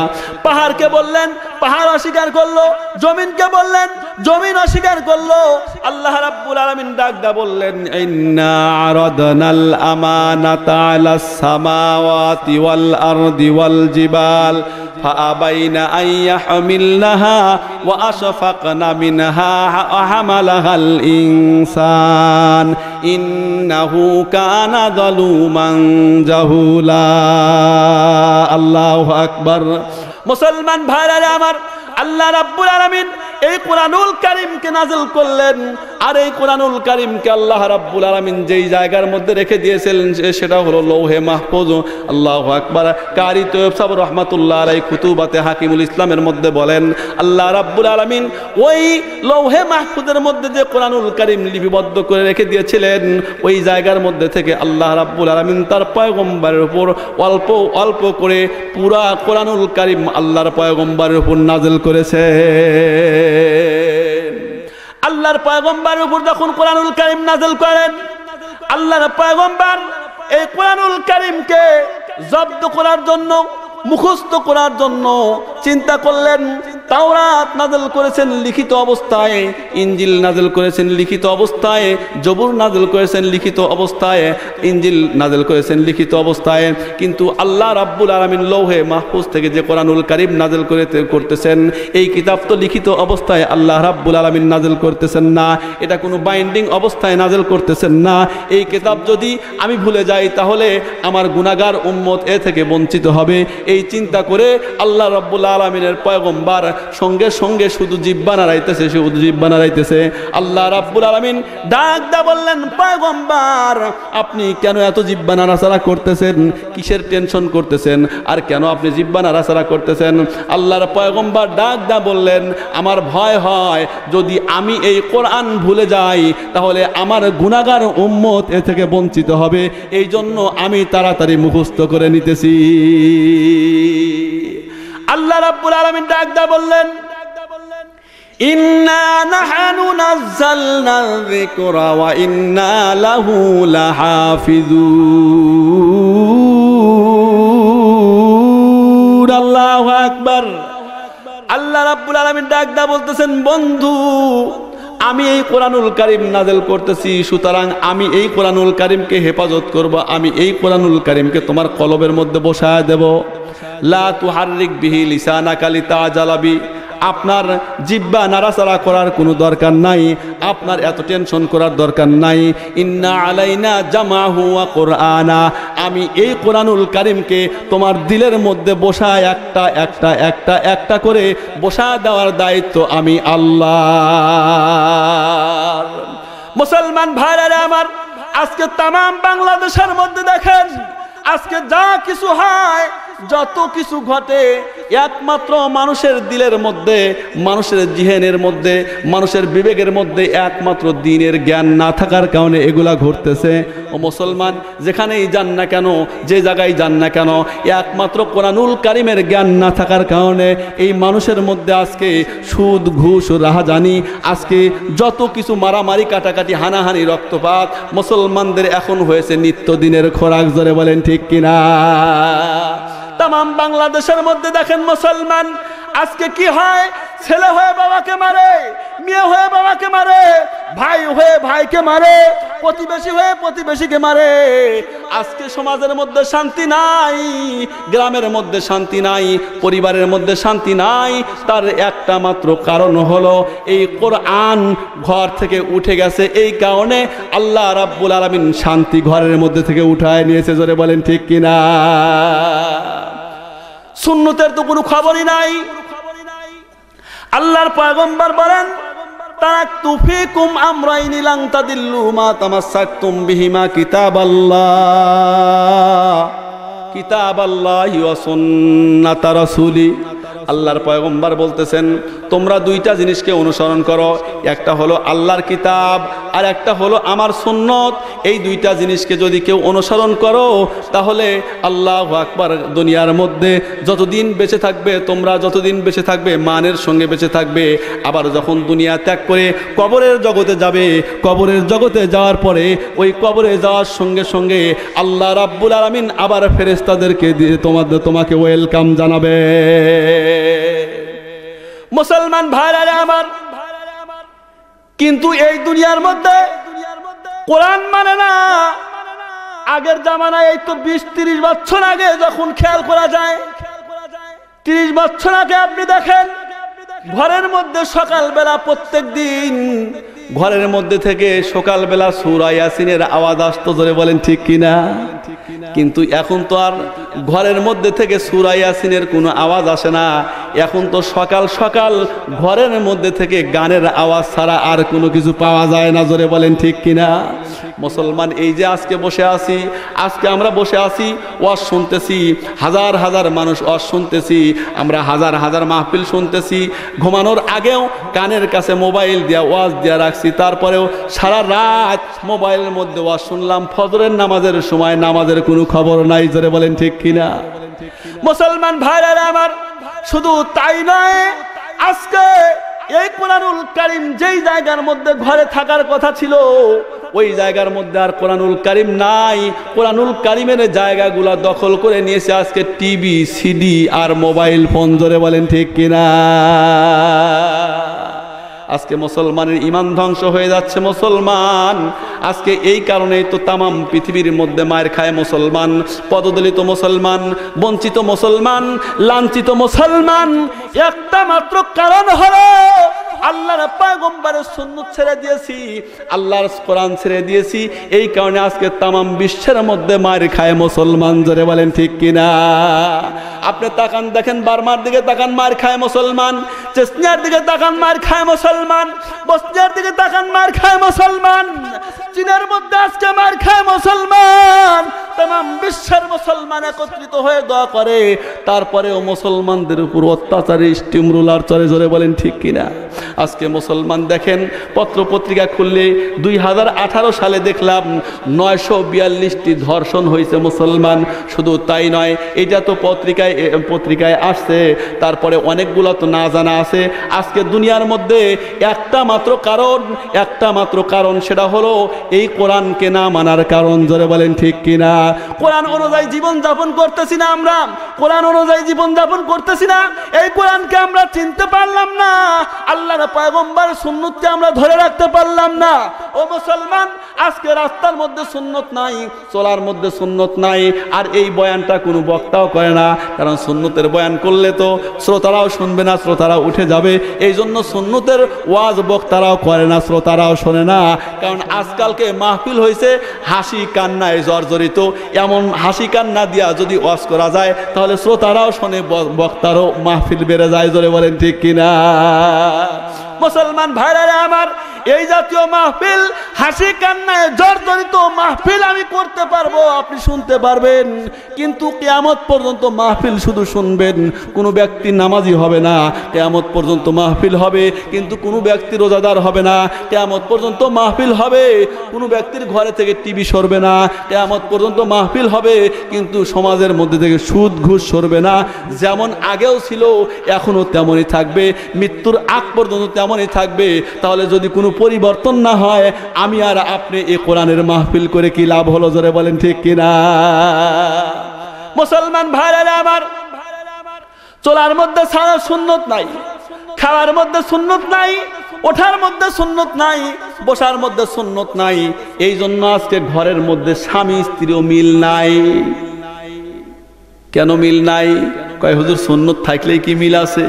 Speaker 1: পাহাড়কে বললেন, পাহাড় অস্বীকার করলো। জমিনকে বললেন, জমিন অস্বীকার করলো। আল্লাহ রাব্বুল আলামিন ডাক দেয়া বললেন, ইন্না আরাদনাল আমানাতা আলাস সামাওয়াতি ওয়াল আরদি ওয়াল জিবাল ফাআবাইনা আন ইয়াহমিলনাহা ওয়া আশফাকনা মিনহা ওয়া হামালাহাল ইনসান ইন্নাহু কানা যালুমান জাহুলা। আল্লাহু আকবার। মুসলমান ভাইরা আমার, আল্লাহ রাব্বুল আলামিন এই কোরআনুল কারীমকে নাযিল করলেন, আর এই কোরআনুল কারীমকে আল্লাহ রাব্বুল আলামিন যেই জায়গার মধ্যে রেখে দিয়েছিলেন সেটা হলো লৌহে মাহফুজ। আল্লাহু আকবার। কারি তৈয়ব সাহেব রাহমাতুল্লাহ আলাইহি কুতুবাতে হাকিমুল ইসলামের মধ্যে বলেন, আল্লাহ রাব্বুল আলামিন ওই লৌহে মাহফুজের মধ্যে যে কোরআনুল কারীম লিপিবদ্ধ করে রেখে দিয়েছিলেন, ওই জায়গার মধ্যে থেকে আল্লাহ রাব্বুল আলামিন তার পয়গম্বরের উপর অল্প অল্প করে পুরা কোরআনুল কারীম আল্লাহর পয়গম্বরের উপর নাযিল করেছে। আল্লাহর পয়গম্বরের উপর যখন কোরআনুল কারীম নাযিল করেন, আল্লাহর পয়গম্বর এই কোরআনুল কারীমকে জব্দ করার জন্য, মুখস্থ করার জন্য চিন্তা করলেন। তাওরাত নাযিল করেছেন লিখিত অবস্থায়, ইনজিল নাযিল করেছেন লিখিত অবস্থায়, জবুর নাযিল করেছেন লিখিত অবস্থায়, ইনজিল নাযিল করেছেন লিখিত অবস্থায়। কিন্তু আল্লাহ রাব্বুল আলামিন লৌহে মাহফুজ থেকে যে কোরআনুল কারীম নাযিল করতেছেন, এই কিতাব তো লিখিত অবস্থায় আল্লাহ রাব্বুল আলামিন নাযিল করতেছেন না, এটা কোনো বাইন্ডিং অবস্থায় নাযিল করতেছেন না। এই কিতাব যদি আমি ভুলে যাই তাহলে আমার গুনাহগার উম্মত এ থেকে বঞ্চিত হবে। এই চিন্তা করে আল্লাহ রাব্বুল আলামিনের পয়গম্বর সঙ্গে সঙ্গে শুধু জিহ্বা নাড়াইতেছে, শুধু জিহ্বা নাড়াইতেছে। আল্লাহ রাব্বুল আলামিন ডাক দা বললেন, পয়গম্বর আপনি কেন এত জিহ্বা নাড়াচাড়া করতেছেন? কিসের টেনশন করতেছেন? আর কেন আপনি জিহ্বা নাড়াচাড়া করতেছেন? আল্লাহর পয়গম্বর ডাক দা বললেন, আমার ভয় হয় যদি আমি এই কোরআন ভুলে যাই তাহলে আমার গুনাহগার উম্মত এ থেকে বঞ্চিত হবে, এই জন্য আমি তাড়াতাড়ি মুখস্থ করে নিতেছি। আল্লাহ রাব্বুল আলামিন ডাক দা বললেন, ইন্না নাহনু নাযালনা যিকরা ওয়া ইন্না লাহু লাহাফিজুন। আল্লাহু আকবার। আল্লাহ রাব্বুল আলামিন ডাক দা বলতেছেন, বন্ধু আমি এই কোরআনুল কারীম নাযিল করতেছি, সুতরাং আমি এই কোরআনুল কারীমকে হেফাজত করব, আমি এই কোরআনুল কারীমকে তোমার কলবের মধ্যে বসায় দেব। লা তুহাররিক বিহি লিসানাকা লিতাজালা বি, আপনার জিহ্বা নাড়াচাড়া করার কোনো দরকার নাই, আপনার এত টেনশন করার দরকার নাই। ইন্না আলাইনা জামাহু ওয়া কুরআনা, আমি এই কোরআনুল কারীমকে তোমার দিলের মধ্যে বসায় একটা একটা একটা একটা করে বসা দেওয়ার দায়িত্ব আমি আল্লাহ। মুসলমান ভাইরা আমার, আজকে তাম বাংলাদেশের মধ্যে দেখেন আজকে যা কিছু হয়, যত কিছু ঘটে, একমাত্র মানুষের দিলের মধ্যে, মানুষের জিহনের মধ্যে, মানুষের বিবেকের মধ্যে একমাত্র দ্বীনের জ্ঞান না থাকার কারণে এগুলা ঘটতেছে। ও মুসলমান, যেখানেই যান না কেন, যে জায়গায় যান না কেন, একমাত্র কোরআনুল কারীমের জ্ঞান না থাকার কারণে এই মানুষের মধ্যে আজকে সুদ, ঘুষ, রাহাজানি, আজকে যত কিছু মারামারি, কাটাকাটি, হানাহানি, রক্তপাত মুসলমানদের এখন হয়েছে নিত্যদিনের খোরাক। জোরে বলেন ঠিক কিনা? তাম বাংলাদেশের মধ্যে দেখেন মুসলমান আজকে কি হয়, ছেলে হয়ে বাবাকে মারে, মেয়ে হয়ে বাবাকে মারে, ভাই হয়ে ভাইকে মারে, প্রতিবেশী হয়ে প্রতিবেশীকে মারে। আজকে সমাজের মধ্যে শান্তি নাই, গ্রামের মধ্যে শান্তি নাই, পরিবারের মধ্যে শান্তি নাই। তার একটা মাত্র কারণ হলো এই কোরআন ঘর থেকে উঠে গেছে। এই কারণে আল্লাহ রাব্বুল আলামিন শান্তি ঘরের মধ্যে থেকে উঠায় নিয়েছে। জোরে বলেন ঠিক কিনা? সুন্নতের তো কোনো খবরই নাই। আল্লাহর পয়গম্বর বলেন, তারাকতু ফীকুম আমরাইনি লান তাদিল্লু মা তামাসসাকতুম বিহিমা কিতাবাল্লাহি ওয়া সুন্নাতা রাসূলি। আল্লাহর পয়গম্বর বলতেছেন, তোমরা দুইটা জিনিসকে অনুসরণ করো, একটা হলো আল্লাহর কিতাব আর একটা হলো আমার সুন্নত। এই দুইটা জিনিসকে যদি কেউ অনুসরণ করো তাহলে আল্লাহু আকবার, দুনিয়ার মধ্যে যতদিন বেঁচে থাকবে, তোমরা যতদিন বেঁচে থাকবে মানের সঙ্গে বেঁচে থাকবে। আবার যখন দুনিয়া ত্যাগ করে কবরের জগতে যাবে, কবরের জগতে যাওয়ার পরে ওই কবরে যাওয়ার সঙ্গে সঙ্গে আল্লাহ রাব্বুল আলামিন আবার ফেরেশতাদেরকে দিয়ে তোমাকে ওয়েলকাম জানাবে। মুসলমান ভাইরা আমার, কিন্তু এই দুনিয়ার মধ্যে কোরআন মানে না। আগের জামানায় এই তো 20-30 বছর আগে যখন খেয়াল করা যায়, 30 বছর আগে আপনি দেখেন ঘরের মধ্যে সকালবেলা প্রত্যেক দিন ঘরের মধ্যে থেকে সকালবেলা সূরা ইয়াসিনের আওয়াজ আসতো। জোরে বলেন ঠিক কিনা? কিন্তু এখন তো আর ঘরের মধ্যে থেকে সূরা ইয়াসিনের কোনো আওয়াজ আসে না। এখন তো সকাল সকাল ঘরের মধ্যে থেকে গানের আওয়াজ ছাড়া আর কোনো কিছু পাওয়া যায় না। জোরে বলেন ঠিক কিনা? মুসলমান, এই যে আজকে বসে আছি, আজকে আমরা বসে আছি, ওয়াজ শুনতেছি, হাজার হাজার মানুষ ওয়াজ শুনতেছি, আমরা হাজার হাজার মাহফিল শুনতেছি। ঘুমানোর আগেও কানের কাছে মোবাইল দিয়া ওয়াজ দিয়া রাখছি, তারপরেও সারা রাত মোবাইলের মধ্যে ওয়াজ শুনলাম। ফজরের নামাজের সময় নামাজের কোনো খবর নাই। জোরে বলেন ঠিক কিনা? মুসলমান ভাইরা আমার, শুধু তাই নয়, আজকে এই কোরআনুল কারীম যেই জায়গার মধ্যে ঘরে থাকার কথা ছিল, ওই জায়গার মধ্যে আর কোরআনুল কারীম নাই। কোরআনুল কারীমের জায়গাগুলা দখল করে নিয়েছে আজকে টিভি, সিডি আর মোবাইল ফোন। জোরে বলেন ঠিক কিনা? আজকে মুসলমানের ঈমান ধ্বংস হয়ে যাচ্ছে। মুসলমান আজকে এই কারণেই তো তামাম পৃথিবীর মধ্যে মায়ের খায় মুসলমান, পদদলিত মুসলমান, বঞ্চিত মুসলমান, লাঞ্ছিত মুসলমান। একটা মাত্র কারণ হলো আল্লাহর পয়গম্বরের সুন্নাত ছেড়ে দিয়েছি, আল্লাহর কোরআন ছেড়ে দিয়েছি। এই কারণে আজকে তামাম বিশ্বের মধ্যে মায়ের খায় মুসলমান। জোরে বলেন ঠিক কিনা? আপনি তাকান, দেখেন বার্মার দিকে তাকান, মার খায় মুসলমান। চেচনিয়ার দিকে তাকান, মার খায় মুসলমান। বসনিয়ার দিকে তাকান, মার খায় মুসলমান। চীনের মধ্যে আজকে মার খায় মুসলমান। তামাম বিশ্বের মুসলমান একত্রিত হয়ে দোয়া করে, তারপরেও মুসলমানদের উপর অত্যাচারী স্টিম রুলার চলে। জোরে বলেন ঠিক কিনা? আজকে মুসলমান দেখেন, পত্র পত্রিকা খুললে 2018 সালে দেখলাম 942টি ধর্ষণ হয়েছে মুসলমান। শুধু তাই নয়, এটা তো পত্রিকায় আসছে, তারপরে অনেকগুলো তো না জানা আছে। আজকে দুনিয়ার মধ্যে একটা মাত্র কারণ, সেটা হলো এই কোরআনকে না মানার কারণ। জোরে বলেন ঠিক কিনা? কোরআন অনুযায়ী জীবন যাপন করতেছি না, আমরা কোরআন অনুযায়ী জীবন যাপন করতেছি না। এই কোরআনকে আমরা চিনতে পারলাম না, আল্লাহর পয়গম্বরের সুন্নতকে আমরা ধরে রাখতে পারলাম না। ও মুসলমান, আজকে রাস্তার মধ্যে সুন্নত নাই, চলার মধ্যে সুন্নত নাই। আর এই বয়ানটা কোনো বক্তাও করে না, কারণ সুন্নতের বয়ান করলে তো শ্রোতারাও শুনবে না, শ্রোতারাও উঠে যাবে। এই জন্য সুন্নতের ওয়াজ বক্তারাও করে না, শ্রোতারাও শোনে না। কারণ আজকালকে মাহফিল হয়েছে হাসি কান্নায় জর্জরিত। এমন হাসি কান্না দিয়া যদি ওয়াজ করা যায় তাহলে শ্রোতারাও শোনে, বক্তারও মাহফিল বেড়ে যায়। জোরে বলেন ঠিক কিনা? মুসলমান ভাইরা আমার, এই জাতীয় মাহফিল, হাসি কান্নায় জর্জরিত মাহফিল আমি করতে পারবো, আপনি শুনতে পারবেন, কিন্তু কিয়ামত পর্যন্ত মাহফিল শুধু শুনবেন, কোনো ব্যক্তি নামাজি হবে না। কিয়ামত পর্যন্ত মাহফিল হবে, কিন্তু কোনো ব্যক্তি রোজাদার হবে না। কিয়ামত পর্যন্ত মাহফিল হবে, কোনো ব্যক্তির ঘরে থেকে টিভি সরবে না। কিয়ামত পর্যন্ত মাহফিল হবে, কিন্তু সমাজের মধ্যে থেকে সুদ ঘুষ সরবে না। যেমন আগেও ছিল এখনো তেমনই থাকবে, মৃত্যুর আগ পর্যন্ত তেমনই থাকবে। তাহলে যদি কোনো পরিবর্তন না হয়, আমি আর আপনি এই কোরআনের মাহফিল করে কি লাভ হলো? জোরে বলেন ঠিক কিনা? মুসলমান ভাইরা আমার, চলার মধ্যে সারা সুন্নত নাই, খাওয়ার মধ্যে সুন্নত নাই, ওঠার মধ্যে সুন্নত নাই, বসার মধ্যে সুন্নত নাই। এই জন্য আজকে ঘরের মধ্যে স্বামী স্ত্রীও মিল নাই। কেন মিল নাই? কয় হুজুর সুন্নত থাকলেই কি মিল আছে?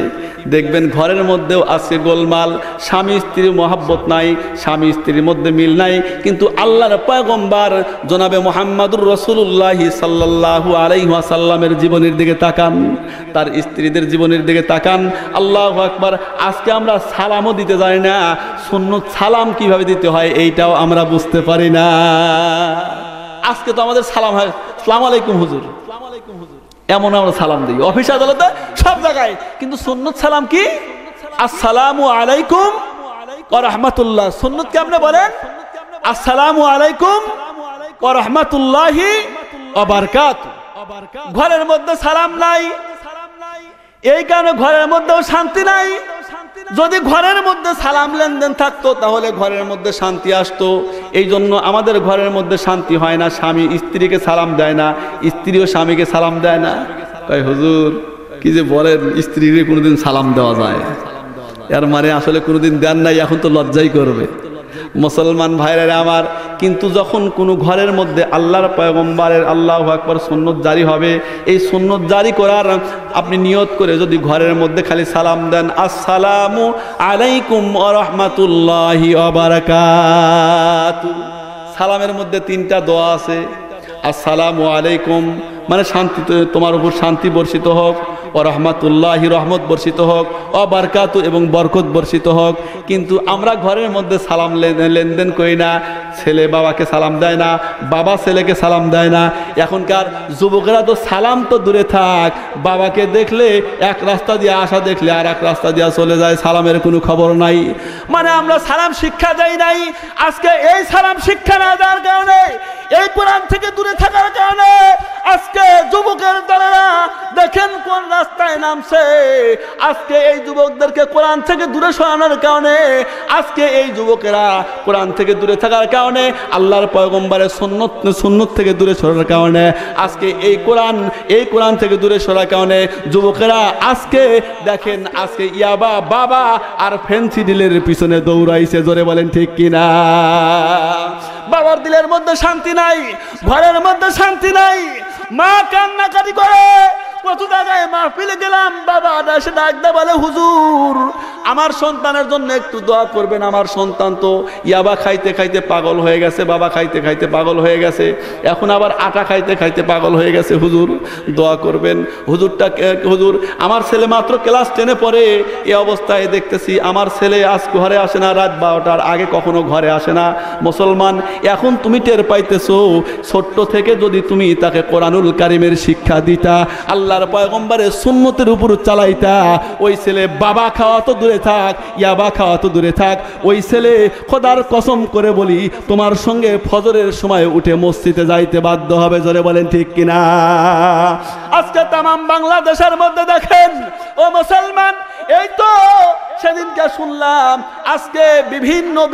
Speaker 1: দেখবেন ঘরের মধ্যেও আজকে গোলমাল, স্বামী স্ত্রীর মহাব্বত নাই, স্বামী স্ত্রীর মধ্যে মিল নাই। কিন্তু আল্লাহর পয়গম্বর জনাবে মুহাম্মদুর রাসূলুল্লাহ সাল্লাল্লাহু আলাইহি ওয়াসাল্লামের জীবনের দিকে তাকান, তার স্ত্রীদের জীবনের দিকে তাকান। আল্লাহু আকবার। আজকে আমরা সালামও দিতে জানি না, সুন্নত সালাম কিভাবে দিতে হয় এইটাও আমরা বুঝতে পারি না। আজকে তো আমাদের সালাম হয় আসসালামু আলাইকুম হুজুর, এমন আমরা সালাম দিই অফিস আদালতে সব জায়গায়, কিন্তু সুন্নত সালাম কি? আসসালামু আলাইকুম ওয়া রাহমাতুল্লাহ। সুন্নত কেমনে বলেন? আসসালামু আলাইকুম ওয়া রাহমাতুল্লাহি ওয়া বারাকাতুহু। ঘরের মধ্যে সালাম নাই, এই কারণে ঘরের মধ্যেও শান্তি নাই। যদি ঘরের মধ্যে সালাম লেনদেন থাকতো তাহলে ঘরের মধ্যে শান্তি আসতো। এই জন্য আমাদের ঘরের মধ্যে শান্তি হয় না, স্বামী স্ত্রীকে সালাম দেয় না, স্ত্রীও স্বামীকে সালাম দেয় না। তাই হুজুর কি যে বলেন, স্ত্রীকে কোনোদিন সালাম দেওয়া যায়? এর মানে আসলে কোনোদিন দেন নাই, এখন তো লজ্জাই করবে। মুসলমান ভাইরা আমার, কিন্তু যখন কোনো ঘরের মধ্যে আল্লাহর পয়গম্বরের আল্লাহু আকবার সুন্নত জারি হবে, এই সুন্নত জারি করার আপনি নিয়ত করে যদি ঘরের মধ্যে খালি সালাম দেন, আসসালামু আলাইকুম ওয়া রাহমাতুল্লাহি ওয়া বারাকাতুহু। সালামের মধ্যে তিনটা দোয়া আছে। আসসালামু আলাইকুম মানে শান্তি, তোমার উপর শান্তি বর্ষিত হোক, ও রহমাতুল্লাহি রহমত বর্ষিত হোক, ও বারকাতু এবং বরকত বর্ষিত হোক। কিন্তু আমরা ঘরের মধ্যে সালাম লেনদেন করি না। ছেলে বাবাকে সালাম দেয় না, বাবা ছেলেকে সালাম দেয় না। এখনকার যুবকেরা তো সালাম তো দূরে থাক, বাবাকে দেখলে এক রাস্তা দিয়ে আসা দেখলে আর এক রাস্তা দিয়ে চলে যায়, সালামের কোনো খবর নাই। মানে আমরা সালাম শিক্ষা দেই নাই। আজকে এই সালাম শিক্ষা না দেওয়ার কারণে, এই কোরআন থেকে দূরে থাকার কারণে আজকে যুবকের দলেরা দেখেন কোন রাস্তায় নামছে। আজকে এই যুবকদেরকে কোরআন থেকে দূরে সরানোর কারণে, আজকে এই যুবকেরা কোরআন থেকে দূরে থাকার কারণে, আল্লাহর পয়গম্বরের সুন্নত থেকে দূরে সরার কারণে, আজকে এই কোরআন থেকে দূরে সরার কারণে যুবকেরা আজকে দেখেন আজকে ইয়াবা বাবা আর ফেন্সিডিলের পিছনে দৌড়াইছে। জোরে বলেন ঠিক কিনা? বাবার দিলের মধ্যে শান্তি নাই, ঘরের মধ্যে শান্তি নাই। মা কান্নাকাটি করে, কত জায়গায় মাহফিলে গেলাম, বাবা এসে ডাক দে বলে হুজুর আমার সন্তানের জন্য একটু দোয়া করবেন, আমার সন্তান তো ইয়াবা খাইতে খাইতে পাগল হয়ে গেছে, বাবা খাইতে খাইতে পাগল হয়ে গেছে, এখন আবার আটা খাইতে খাইতে পাগল হয়ে গেছে, হুজুর দোয়া করবেন। হুজুর আমার ছেলে মাত্র ক্লাস 10-এ পড়ে, এই অবস্থায় দেখতেছি আমার ছেলে আজ ঘরে আসে না, রাত 12টার আগে কখনো ঘরে আসে না। মুসলমান, এখন তুমি টের পাইতেছো, ছোট্ট থেকে যদি তুমি তাকে কোরআনুল কারিমের শিক্ষা দিতা, আল্লাহর পয়গম্বরের সুন্নতের উপর চালাইতা, ওই ছেলে বাবা খাওয়া তো দূরে থাক, ইয়াবা খাওয়া তো দূরে থাক, ওই ছেলে খোদার কসম করে বলি তোমার সঙ্গে ফজরের সময় উঠে মসজিদে যাইতে বাধ্য হবে। জোরে বলেন ঠিক কিনা? আজকে তামাম বাংলাদেশের মধ্যে দেখেন ও মুসলমান, এই তো সেদিনকে শুনলাম আজকে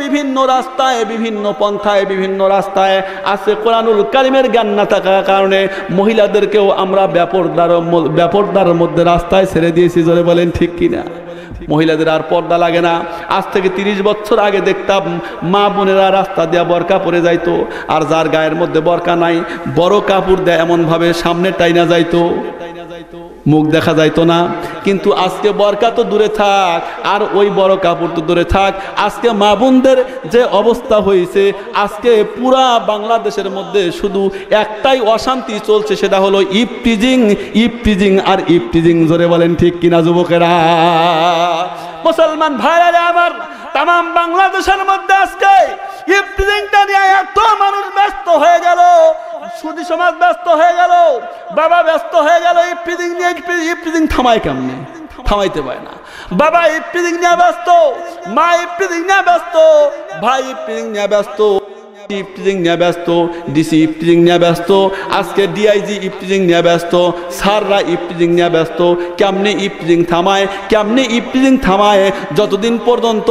Speaker 1: বিভিন্ন রাস্তায়, বিভিন্ন পন্থায়, বিভিন্ন রাস্তায় আজকে কোরআনুল কারিমের জ্ঞান না থাকার কারণে মহিলাদেরকেও আমরা ব্যাপরদার মধ্যে রাস্তায় ছেড়ে দিয়েছি। জোরে বলেন ঠিক কিনা? মহিলাদের আর পর্দা লাগে না। আজ থেকে 30 বছর আগে দেখতাম মা বোনেরা রাস্তা দিয়ে বরকা পরে যাইতো, আর যার গায়ের মধ্যে বরকা নাই বড় কাপড় দেয় এমন ভাবে সামনে টাইনা যাইতো, মুখ দেখা যাইতো না। কিন্তু আজকে বরকা তো দূরে থাক, আর ওই বড় কাপড় তো দূরে থাক। আজকে মা বোনদের যে অবস্থা হয়েছে, আজকে পুরা বাংলাদেশের মধ্যে শুধু একটাই অশান্তি চলছে, সেটা হলো ইফটিজিং আর ইফটিজিং। জোরে বলেন ঠিক কিনা যুবকেরা? মুসলমান ভাইরা আমার, তামাম বাংলাদেশের মধ্যে আজকে ইফটিজিংটা নিয়ে এত মানুষ ব্যস্ত হয়ে গেল, সুদী সমাজ ব্যস্ত হয়ে গেল, বাবা ব্যস্ত হয়ে গেল ইফটিজিং নিয়ে। ইফটিজিং থামায় কেমনে? থামাইতে পারে না। বাবা ইফটিজিং নিয়ে ব্যস্ত, মা ইফটিজিং নিয়ে ব্যস্ত, ভাই ইফটিজিং নিয়ে ব্যস্ত। ইফটিজিং নিয়ে ব্যস্ত, ডিসি ইফটিজিং নিয়ে ব্যস্ত, আজকে ডিআইজি ইফটিজিং নিয়ে ব্যস্ত, স্যাররা ইফটিজিং নিয়ে ব্যস্ত। কেমনি ইফটিজিং থামায়, কেমনি ইফটিজিং থামায়? যতদিন পর্যন্ত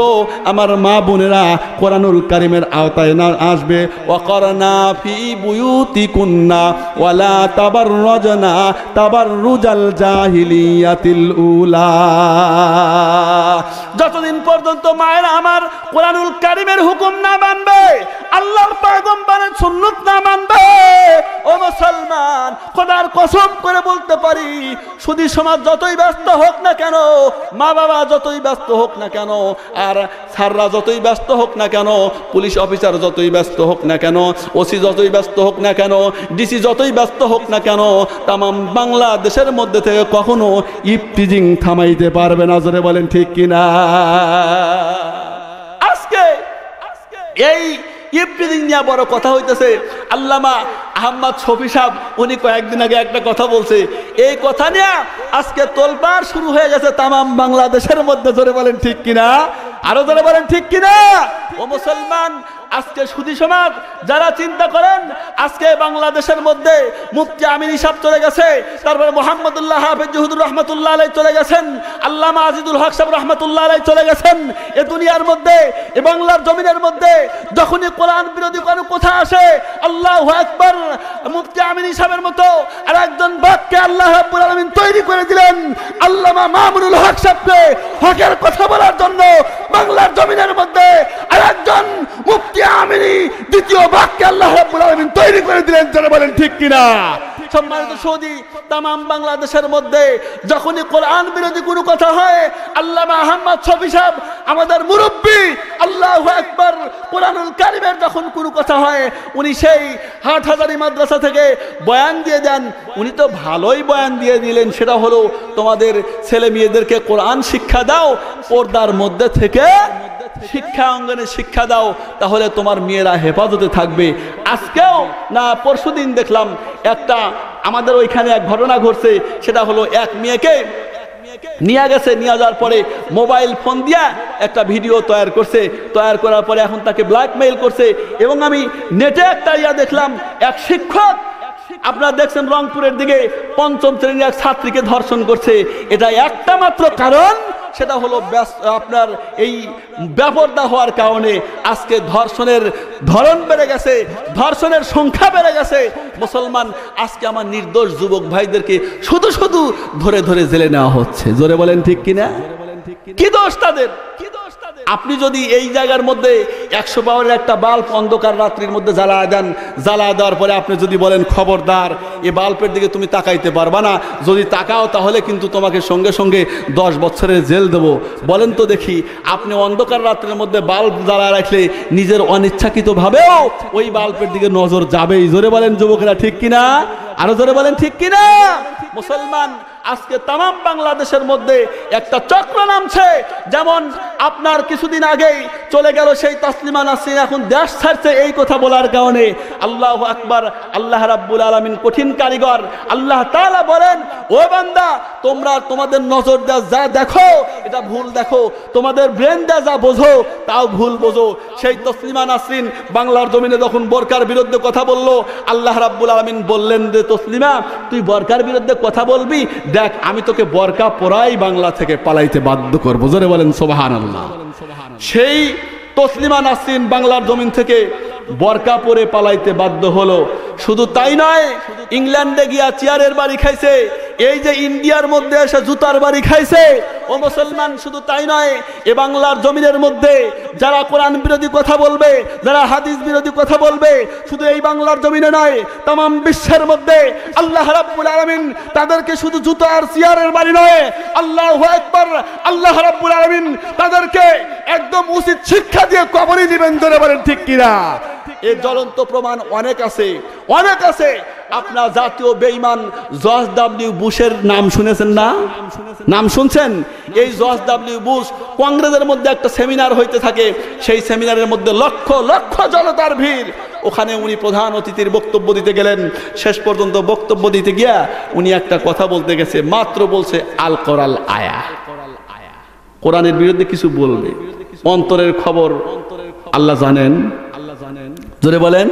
Speaker 1: আমার মা বোনেরা কোরআনুল কারীমের আওতায় না আসবে, ওয়াকারনা ফি বুয়ুতিকুন্না ওয়ালা তাবাররাজনা তাবাররুজাল জাহিলিয়াতিল উলা। যতদিন পর্যন্ত মায়েরা আমার কোরআনুল কারীমের হুকুম না মানবে, আল্লাহর পয়গম্বরের সুন্নাত না মানবে, ও মুসলমান, খোদার কসম করে বলতে পারি, সুধী সমাজ যতই ব্যস্ত হোক না কেন, মা বাবা যতই ব্যস্ত হোক না কেন, আর স্যাররা যতই ব্যস্ত হোক না কেন, পুলিশ অফিসার যতই ব্যস্ত হোক না কেন, ওসি যতই ব্যস্ত হোক না কেন, ডিসি যতই ব্যস্ত হোক না কেন, তামাম বাংলাদেশের মধ্যে থেকে কখনো ইফটিজিং থামাইতে পারবে না। জোরে বলেন ঠিক কিনা? আজকে এই ইফটিজিং নিয়ে বড় কথা হইতেছে। আল্লামা আহমদ শফি সাহেব উনি কয়েকদিন আগে একটা কথা বলছে, এই কথা নিয়ে আজকে তোলপাড় শুরু হয়ে গেছে তামাম বাংলাদেশের মধ্যে। জোরে বলেন ঠিক কিনা? আরো জোরে বলেন ঠিক কিনা? ও মুসলমান, আজকে সুধী সমাজ যারা চিন্তা করেন, আজকে বাংলাদেশের মধ্যে মুফতি আমিনী সাহেব চলে গেছে, তারপরে মোহাম্মদুল্লাহ হাফেজ জহুদুর রহমাতুল্লাহ আলাইহি চলে গেছেন, আল্লামা আজিজুল হক সাহেব রহমাতুল্লাহ আলাইহি চলে গেছেন। এ দুনিয়ার মধ্যে, এ বাংলার জমিনের মধ্যে যখনই কোরআন বিরোধী কোনো কথা আসে, আল্লাহু আকবার, মুফতি আমিনী সাহেবের মতো আর একজন বাককে আল্লাহ রাব্বুল আলামিন তৈরি করে দিলেন, আল্লামা মামুনুল হক সাহেবকে হকের কথা বলার জন্য বাংলার জমিনের মধ্যে আর একজন মুফতি আমিনী দ্বিতীয় বাককে আল্লাহ রাব্বুল আলামিন তৈরি করে দিলেন। যারা বলেন ঠিক কিনা? সম্মানিত সৌদি, তামাম বাংলাদেশের মধ্যে যখনই কোরআন বিরোধী কোনো কথা হয়, আল্লামা আহমদ শফি সাহেব আমাদের মুরব্বী, আল্লাহু আকবার, কোরআনুল কারীমের যখন কোনো কথা হয়, উনি সেই হাটহাজারী মাদ্রাসা থেকে বয়ান দিয়ে দেন। উনি তো ভালোই বয়ান দিয়ে দিলেন, সেটা হলো তোমাদের ছেলে মেয়েদেরকে কোরআন শিক্ষা দাও, পর্দার মধ্যে থেকে শিক্ষা অঙ্গনে শিক্ষা দাও, তাহলে তোমার মেয়েরা হেফাজতে থাকবে। আজকেও না পরশুদিন দেখলাম একটা আমাদের ওইখানে এক ঘটনা ঘটছে, সেটা হলো এক মেয়েকে নিয়ে গেছে, নিয়ে যাওয়ার পরে মোবাইল ফোন দিয়া একটা ভিডিও তৈরি করছে, তৈরি করার পরে এখন তাকে ব্ল্যাকমেইল করছে। এবং আমি নেটে একটা দেখলাম, এক শিক্ষক আপনারা দেখছেন রংপুরের দিকে পঞ্চম শ্রেণীর এক ছাত্রীকে ধর্ষণ করছে। এটা একটা মাত্র কারণ, সেটা হলো আপনার এই বেপরদা হওয়ার কারণে আজকে ধর্ষণের ধরন বেড়ে গেছে, ধর্ষণের সংখ্যা বেড়ে গেছে। মুসলমান, আজকে আমার নির্দোষ যুবক ভাইদেরকে শুধু শুধু ধরে ধরে জেলে নেওয়া হচ্ছে। জোরে বলেন ঠিক কিনা? কি দোষ তাদের? আপনি যদি এই জায়গার মধ্যে 100 পাওয়ারের একটা বাল্ব অন্ধকার রাত্রির মধ্যে জ্বালায় দেন, জ্বালায় দেওয়ার পরে আপনি যদি বলেন খবরদার এই বাল্বের দিকে তুমি তাকাইতে পারবা না, যদি তাকাও তাহলে কিন্তু তোমাকে সঙ্গে সঙ্গে 10 বছরের জেল দেব, বলেন তো দেখি, আপনি অন্ধকার রাত্রের মধ্যে বাল্ব জ্বালায় রাখলে নিজের অনিচ্ছাকৃতভাবেও ওই বাল্বের দিকে নজর যাবেই। জোরে বলেন যুবকেরা ঠিক কিনা? আরো জোরে বলেন ঠিক কিনা? মুসলমান, আজকে তামাম বাংলাদেশের মধ্যে একটা চক্র নামছে। যেমন আপনার কিছুদিন আগেই চলে গেল সেই তাসলিমা নাসরিন, এখন দেশ ছাড়ছে এই কথা বলার কারণে। আল্লাহু আকবার, আল্লাহ রাব্বুল আলামিন কঠিন কারিগর। আল্লাহ তাআলা বলেন, ও বান্দা, তোমরা তোমাদের নজর দেয়া যা দেখো এটা ভুল দেখো, তোমাদের ব্রেন দেয়া যা বোঝো তাও ভুল বোঝো। সেই তাসলিমা নাসরিন বাংলার জমিনে যখন বোরকার বিরুদ্ধে কথা বলল, আল্লাহ রাব্বুল আলামিন বললেন যে তসলিমা, তুই বোরকার বিরুদ্ধে কথা বলবি, দেখ আমি তোকে বোরকা পরাই বাংলা থেকে পালাইতে বাধ্য করবো। জোরে বলেন সুবহানাল্লাহ। সেই তসলিমা নাসরিন বাংলার জমিন থেকে বোরকা পরে পালাইতে বাধ্য হলো। শুধু তাই নয়, ইংল্যান্ডে গিয়া চেয়ারের বাড়ি খাইছে, এই যে ইন্ডিয়ার মধ্যে এসে জুতার বাড়ি খাইছে। ও মুসলমান, শুধু তাই নয়, এ বাংলার জমিনের মধ্যে যারা কোরআন বিরোধী কথা বলবে, যারা হাদিস বিরোধী কথা বলবে, শুধু এই বাংলার জমিনে নয়, তামাম বিশ্বের মধ্যে আল্লাহ রাব্বুল আলামিন তাদেরকে শুধু জুতা আর চেয়ারের বাড়ি নয়, আল্লাহু আকবার, আল্লাহ রাব্বুল আলামিন তাদেরকে একদম উচিত শিক্ষা দিয়ে কবরে দিবেন। ধরে বলেন ঠিক কিনা? এর জ্বলন্ত প্রমাণ অনেক আছে, অনেক আছে। আপনার জাতীয় বেঈমান জর্জ ডব্লিউ বুশের নাম শুনেছেন না? নাম শুনছেন? এই জর্জ ডব্লিউ বুশ কংগ্রেসের মধ্যে একটা সেমিনার হইতে থাকে, সেই সেমিনারের মধ্যে লক্ষ লক্ষ জনতার ভিড়। ওখানে উনি প্রধান অতিথির বক্তব্য দিতে গেলেন। শেষ পর্যন্ত বক্তব্য দিতে গিয়া উনি একটা কথা বলতে গেছে, মাত্র বলছে আল কোরআন আয়া, কোরআনের বিরুদ্ধে কিছু বলবে। অন্তরের খবর আল্লাহ জানেন। জোরে বলেন,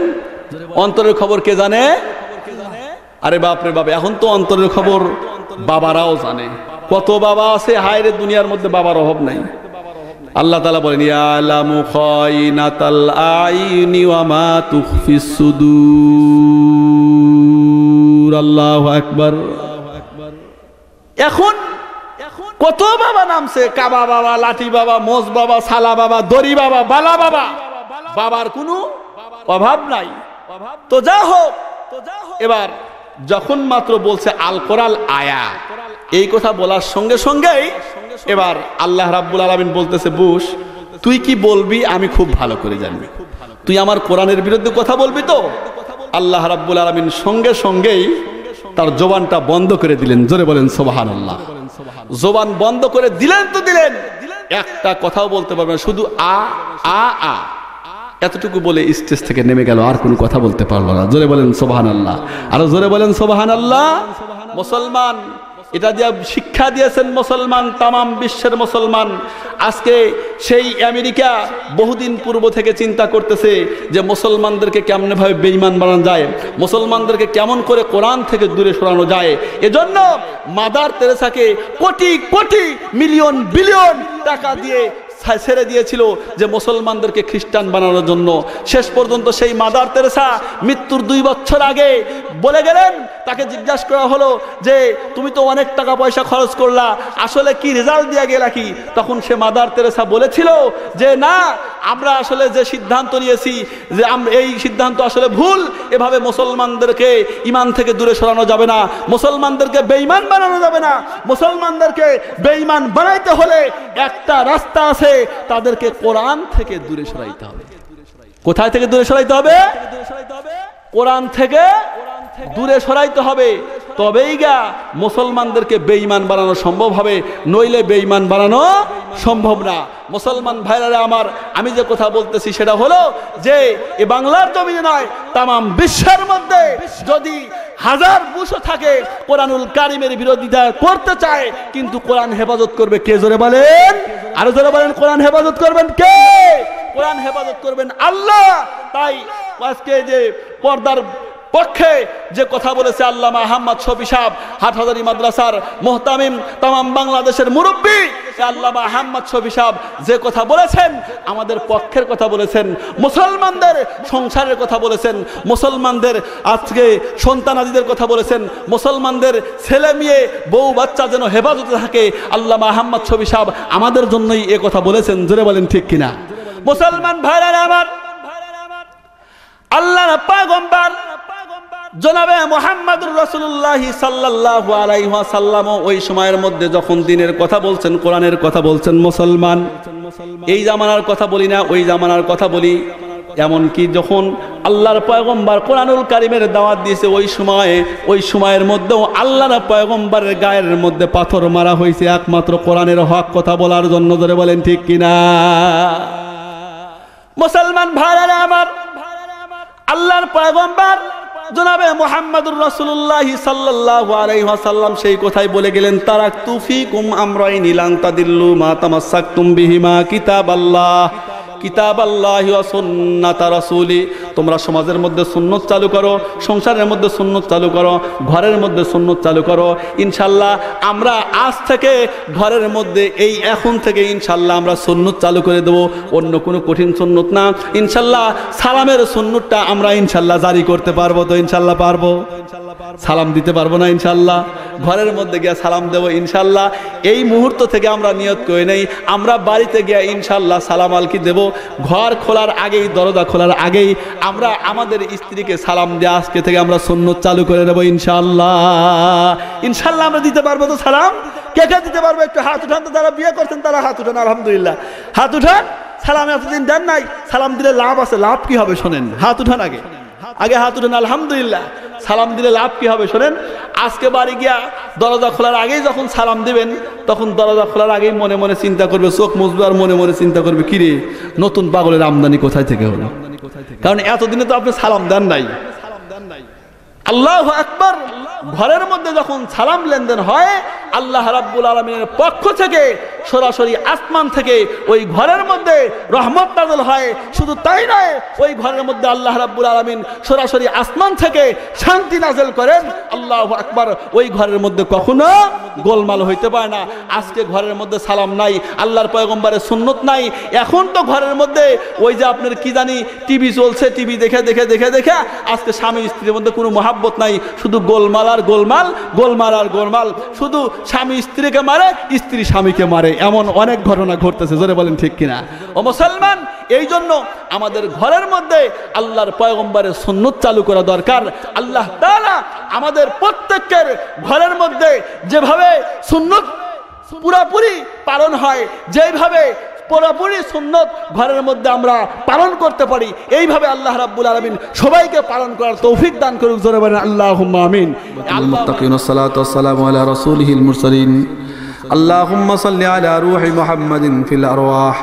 Speaker 1: অন্তরের খবর কে জানে? আরে বাপ রে বাপ, এখন তো অন্তরের খবর বাবারাও জানে। কত বাবা আছে, হায় রে, দুনিয়ার মধ্যে বাবার অভাব নাই। আল্লাহ তাআলা বলেন, ইয়ালামু খায়িনাতাল আইনি ওয়া মা তুখফিস সুদূর। আল্লাহু আকবার। এখন কত বাবা নামছে, কাবা বাবা, লাঠি বাবা, মোজ বাবা, সালা বাবা, দড়ি বাবা, বালা বাবা, বাবার কোনো অভাব নাই। তো যা হোক, এবার যখন মাত্র বলছে আল কোরআন আয়া, এই কথা বলার সঙ্গে সঙ্গেই এবার আল্লাহ রাব্বুল আলামিন বলতেছে, বুশ, তুই কি বলবি আমি খুব ভালো করে জানি। তুই আমার কোরআনের বিরুদ্ধে কথা বলবি তো? আল্লাহ রাব্বুল আলামিন সঙ্গে সঙ্গেই তার জবানটা বন্ধ করে দিলেন। জোরে বলেন সুবহানাল্লাহ। জবান বন্ধ করে দিলেন তো দিলেন, একটা কথাও বলতে পারবে না, শুধু আ আ আ এতটুকু বলে স্টেজ থেকে নেমে গেল, আর কোনো কথা বলতে পারলো না। জোরে বলেন সুবহানাল্লাহ, আরো জোরে বলেন সুবহানাল্লাহ। মুসলমান এটা দিয়ে শিক্ষা দিয়েছেন মুসলমান, তামাম বিশ্বের মুসলমান। আজকে সেই আমেরিকা বহুদিন পূর্ব থেকে চিন্তা করতেছে যে মুসলমানদেরকে কেমন ভাবে বেঈমান বানানো যায়, মুসলমানদেরকে কেমন করে কোরআন থেকে দূরে সরানো যায়। এজন্য mother তেরেসাকে crore crore million billion টাকা দিয়ে ছেড়ে দিয়েছিল যে মুসলমানদেরকে খ্রিস্টান বানানোর জন্য। শেষ পর্যন্ত সেই মাদার তেরেসা মৃত্যুর 2 বছর আগে বলে গেলেন, তাকে জিজ্ঞাসা করা হলো যে তুমি তো অনেক টাকা পয়সা খরচ করলা, আসলে কি রেজাল্ট দিয়ে গেলা কি? তখন সে মাদার তেরেসা বলেছিল যে না, আমরা আসলে যে সিদ্ধান্ত নিয়েছি যে এই সিদ্ধান্ত আসলে ভুল। এভাবে মুসলমানদেরকে ঈমান থেকে দূরে সরানো যাবে না, মুসলমানদেরকে বেঈমান বানানো যাবে না। মুসলমানদেরকে বেঈমান বানাইতে হলে একটা রাস্তা আছে, তাদেরকে কোরআন থেকে দূরে সরাইতে হবে। কোথায় থেকে দূরে সরাইতে হবে? কোরআন থেকে দূরে সরাইতে হবে, তবেই গা মুসলমানদেরকে বেঈমান বানানো সম্ভব হবে, নইলে বেঈমান বানানো সম্ভব না। মুসলমান ভাইরা আমার, আমি যে কথা বলতেছি সেটা হলো যে এ বাংলার জমিনে নয়, তামাম বিশ্বের মধ্যে যদি হাজার বুশও থাকে কোরআনুল কারিমের বিরোধিতা করতে চায়, কিন্তু কোরআন হেফাজত করবে কে? জোরে বলেন, আরো জোরে বলেন, কোরআন হেফাজত করবেন কে? কোরআন হেফাজত করবেন আল্লাহ। তাই আজকে যে পর্দার পক্ষে যে কথা বলেছে আল্লামা আহমদ শফি সাহেব, হাটহাজারী মাদ্রাসার মুহতামিম, তামাম বাংলাদেশের মুরব্বী আল্লামা আহমদ শফি সাহেব যে কথা বলেছেন, আমাদের পক্ষের কথা বলেছেন, মুসলমানদের সংসারের কথা বলেছেন, মুসলমানদের আজকে সন্তানাদিদের কথা বলেছেন, মুসলমানদের ছেলে মেয়ে বউ বাচ্চা যেন হেফাজতে থাকে, আল্লামা আহমদ শফি সাহেব আমাদের জন্যই এ কথা বলেছেন। জোরে বলেন ঠিক কিনা? মুসলমান ভাইরা আমার, আল্লাহর পয়গম্বর জনাবে মুহাম্মদুর রাসূলুল্লাহ সাল্লাল্লাহু আলাইহি ওয়াসাল্লাম ওই সময়ের মধ্যে যখন দ্বীনের কথা বলছেন, কোরআনের কথা বলছেন, মুসলমান এই জামানার কথা বলি না, ওই জামানার কথা বলি। এমনকি যখন আল্লাহর পয়গম্বর কোরআনুল কারীমের দাওয়াত দিয়েছে, ওই সময়ের মধ্যেও আল্লাহর পয়গম্বরের গায়ের মধ্যে পাথর মারা হয়েছে একমাত্র কোরআনের হক কথা বলার জন্য। ধরে বলেন ঠিক কিনা? মুসলমান ভাইরা আমার, আল্লাহর পয়গম্বর জনাবে মুহাম্মদুর রাসূলুল্লাহ সাল্লাল্লাহু আলাইহি ওয়াসাল্লাম সেই কথাই বলে গেলেন, তারাকতু ফীকুম আমরাইনি লান তাদিল্লু মা তামাসসাকতুম বিহিমা কিতাবাল্লাহ কিতাবাল্লাহি ওয়া সুন্নাত রাসূলি। তোমরা সমাজের মধ্যে সুন্নত চালু করো, সংসারের মধ্যে সুন্নত চালু করো, ঘরের মধ্যে সুন্নত চালু করো। ইনশাআল্লাহ আমরা আজ থেকে ঘরের মধ্যে এই এখন থেকে ইনশাআল্লাহ আমরা সুন্নত চালু করে দেব, অন্য কোনো কঠিন সুন্নত না। ইনশাআল্লাহ সালামের সুন্নতটা আমরা ইনশাআল্লাহ জারি করতে পারবো তো? ইনশাআল্লাহ পারবো। সালাম দিতে পারবো না? ইনশাআল্লাহ ঘরের মধ্যে গিয়ে সালাম দেব ইনশাআল্লাহ। এই মুহূর্ত থেকে আমরা নিয়ত করে নেই, আমরা বাড়িতে গিয়ে ইনশাআল্লাহ সালাম আলকি দেব। ঘর খোলার আগেই, দরজা খোলার আগেই আমরা আমাদের স্ত্রীকে সালাম দিয়ে আজকে থেকে আমরা সুন্নত চালু করে দেব ইনশাআল্লাহ। ইনশাআল্লাহ আমরা দিতে পারবো তো সালাম? কে কে দিতে পারবো? একটু হাত উঠান তো, যারা বিয়ে করছেন তারা হাত উঠান। আলহামদুলিল্লাহ, হাত উঠান। সালাম এতদিন দেন নাই, সালাম দিলে লাভ আছে। লাভ কি হবে শোনেন, হাত উঠান আগে হাত উঠান। আলহামদুলিল্লাহ, সালাম দিলে লাভ কি হবে শোনেন। আজকে বাড়ি গিয়া দরজা খোলার আগেই যখন সালাম দিবেন, তখন দরজা খোলার আগেই মনে মনে চিন্তা করবে, চোখ মুছবে আর মনে মনে চিন্তা করবে, কিরে নতুন পাগলের আমদানি কোথায় থেকে হলো? কারণ এতদিনে তো আপনি সালাম দেন নাই। আল্লাহু আকবার। ঘরের মধ্যে যখন সালাম লেনদেন হয়, আল্লাহ রাব্বুল আলামিনের পক্ষ থেকে সরাসরি আসমান থেকে ওই ঘরের মধ্যে রহমত নাযিল হয়। শুধু তাই নয়, ওই ঘরের মধ্যে আল্লাহ রাব্বুল আলামিন সরাসরি আসমান থেকে শান্তি নাযিল করেন। আল্লাহু আকবার। ওই ঘরের মধ্যে কখনো গোলমাল হইতে পারে না। আজকে ঘরের মধ্যে সালাম নাই, আল্লাহর পয়গম্বরের সুন্নত নাই। এখন তো ঘরের মধ্যে ওই যে আপনার কি জানি টিভি চলছে, টিভি দেখে দেখে দেখে দেখে আজকে স্বামী স্ত্রীর মধ্যে কোনো মহাব্বত নাই, শুধু গোলমাল আর গোলমাল, গোলমাল আর গোলমাল। শুধু স্বামী স্ত্রীকে মারে, স্ত্রী স্বামীকে মারে, এমন অনেক ঘটনা ঘটতেছে। জোরে বলেন ঠিক কিনা? ও মুসলমান, এই জন্য আমাদের ঘরের মধ্যে আল্লাহর পয়গম্বরের সুন্নত চালু করা দরকার। আল্লাহ তাআলা আমাদের প্রত্যেকের ঘরের মধ্যে যেভাবে সুন্নত পুরোপুরি পালন হয়, যেভাবে পুরোপুরি সুন্নত ঘরের মধ্যে আমরা পালন করতে পারি, এইভাবে আল্লাহ রাব্বুল আলামিন সবাইকে পালন করার তৌফিক দান করুক। জোরে বলেন আল্লাহুম্মা আমিন।
Speaker 2: মুত্তাকিন সালাতু ওয়াসসালামু আলা রাসূলিহিল মুরসালিন। আল্লাহুম্মা সাল্লি আলা রূহি মুহাম্মাদিন ফিল আরওয়াহ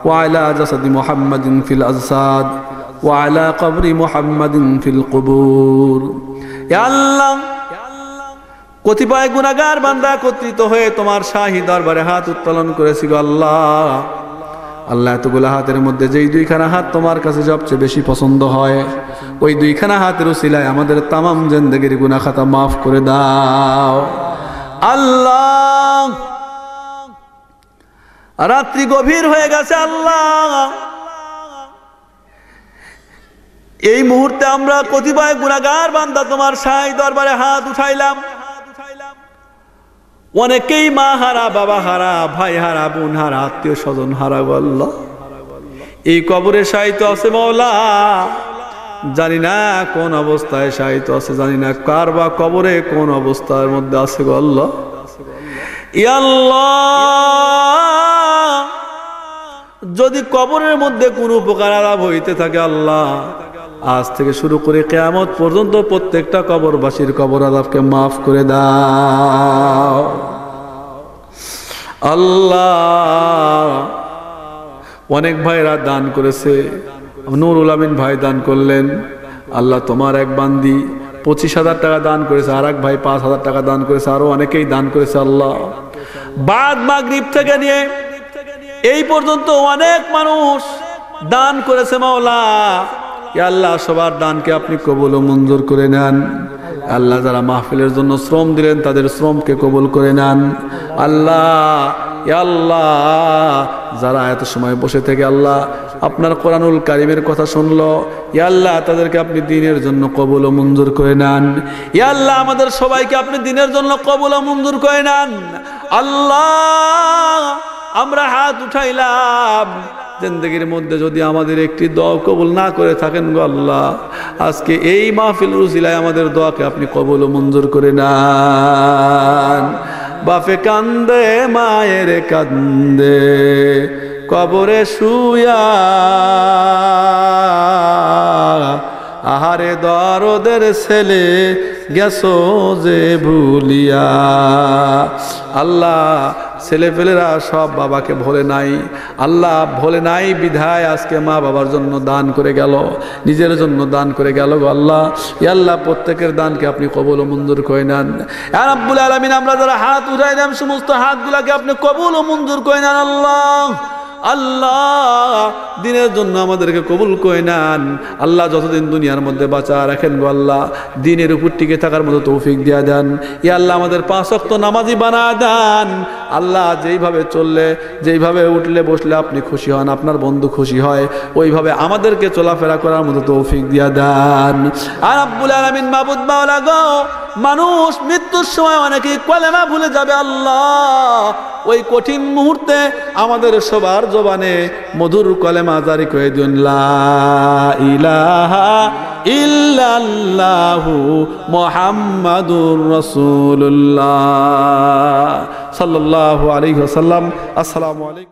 Speaker 2: ওয়া আলা জাসাদি মুহাম্মাদিন ফিল আজসাদ ওয়া আলা কবরি মুহাম্মাদিন ফিল কুবুর। ইয়া আল্লাহ, কতিপয় গুনাহগার বান্দা একত্রিত হয়ে তোমার শাহী দরবারে হাত উত্তোলন করেছি গো আল্লাহ। আল্লাহ, এতগুলো হাতের মধ্যে যেই দুইখানা হাত তোমার কাছে সবচেয়ে বেশি পছন্দ হয়, ওই দুইখানা হাতের উসিলায় আমাদের তামাম জিন্দেগির গুনাহ খাতা মাফ করে দাও আল্লাহ। রাত্রি গভীর হয়ে গেছে আল্লাহ, এই মুহূর্তে আমরা কতিপয় গুনাহগার বান্দা তোমার শাহী দরবারে হাত উঠাইলাম। অনেকেই মা হারা, বাবা হারা, ভাই হারা, বোন হারা, আত্মীয় স্বজন হারা গো আল্লাহ। এই কবরে শায়িত আছে মাওলা, জানি না কোন অবস্থায় শায়িত আছে, জানি না কার বা কবরে কোন অবস্থার মধ্যে আছে গো আল্লাহ। ইয়া আল্লাহ, যদি কবরের মধ্যে কোনো উপকার লাভ হইতে থাকে আল্লাহ, আজ থেকে শুরু করে কিয়ামত পর্যন্ত প্রত্যেকটা কবরবাসীর কবর আযাবকে মাফ করে দাও আল্লাহ। অনেক ভাইরা দান করেছে, নুরুল আমিন ভাই দান করলেন। আল্লাহ, তোমার এক বান্দি 25,000 টাকা দান করেছে, আর এক ভাই 5,000 টাকা দান করেছে, আরো অনেকেই দান করেছে আল্লাহ। বাদ মাগরিব থেকে নিয়ে এই পর্যন্ত অনেক মানুষ দান করেছে মাওলা। ইয়া আল্লাহ, সবার দানকে আপনি কবুল ও মঞ্জুর করে নেন আল্লাহ। যারা মাহফিলের জন্য শ্রম দিলেন তাদের শ্রমকে কবুল করে নেন আল্লাহ। ইয়া আল্লাহ, যারা এত সময় বসে থেকে আল্লাহ আপনার কোরআনুল কারীমের কথা শুনলো, ইয়া আল্লাহ তাদেরকে আপনি দ্বীনের জন্য কবুল ও মঞ্জুর করে নেন। ইয়া আল্লাহ, আমাদের সবাইকে আপনি দ্বীনের জন্য কবুল ও মঞ্জুর করে নেন আল্লাহ। আমরা হাত উঠাইলাম, জিন্দেগির মধ্যে যদি আমাদের একটি দোয়া কবুল না করে থাকেন গো আল্লাহ, আজকে এই মাহফিল উসিলায় আমাদের দোয়াকে আপনি কবুল ও মঞ্জুর করে নেন। বাপে কান্দে মায়ের কান্দে কবরে শুয়া, আহারে দরদের ছেলে গেছো যে ভুলিয়া। আল্লাহ, ছেলেপেলেরা সব বাবাকে ভোলে নাই আল্লাহ, ভোলে নাই বিধায় আজকে মা বাবার জন্য দান করে গেল, নিজের জন্য দান করে গেল গো আল্লাহ। ইয়া আল্লাহ, প্রত্যেকের দানকে আপনি কবুল ও মঞ্জুর করে নেন ইয়া রাব্বুল আলামিন। আমরা যারা হাত উঠাইলাম সমস্ত হাতগুলোকে আপনি কবুল ও মঞ্জুর করে নেন আল্লাহ। আল্লাহ, দিনের জন্য আমাদেরকে কবুল করে নেন আল্লাহ। যতদিন দুনিয়ার মধ্যে বাঁচা রাখেন গো আল্লাহ, দিনের উপর টিকে থাকার মতো তৌফিক দিয়া দেন ইয়া আল্লাহ। আমাদের 5 ওয়াক্ত নামাজি বানা দেন আল্লাহ। যেইভাবে চললে, যেইভাবে উঠলে বসলে আপনি খুশি হন, আপনার বন্ধু খুশি হয়, ওইভাবে আমাদেরকে চলাফেরা করার মতো তৌফিক দিয়া দেন আর রাব্বুল আলামিন। মাবুদ মাওলা গো, মানুষ মৃত্যুর সময় অনেকেই কলেমা ভুলে যাবে আল্লাহ। ওই কঠিন মুহূর্তে আমাদের সবার জবানে মধুর কলেমা জারি করে দিন, লা ইলাহা ইল্লাল্লাহু মুহাম্মাদুর রাসূলুল্লাহ সাল্লাল্লাহু আলাইহি ওয়াসাল্লাম। আসসালামু আলাইকুম।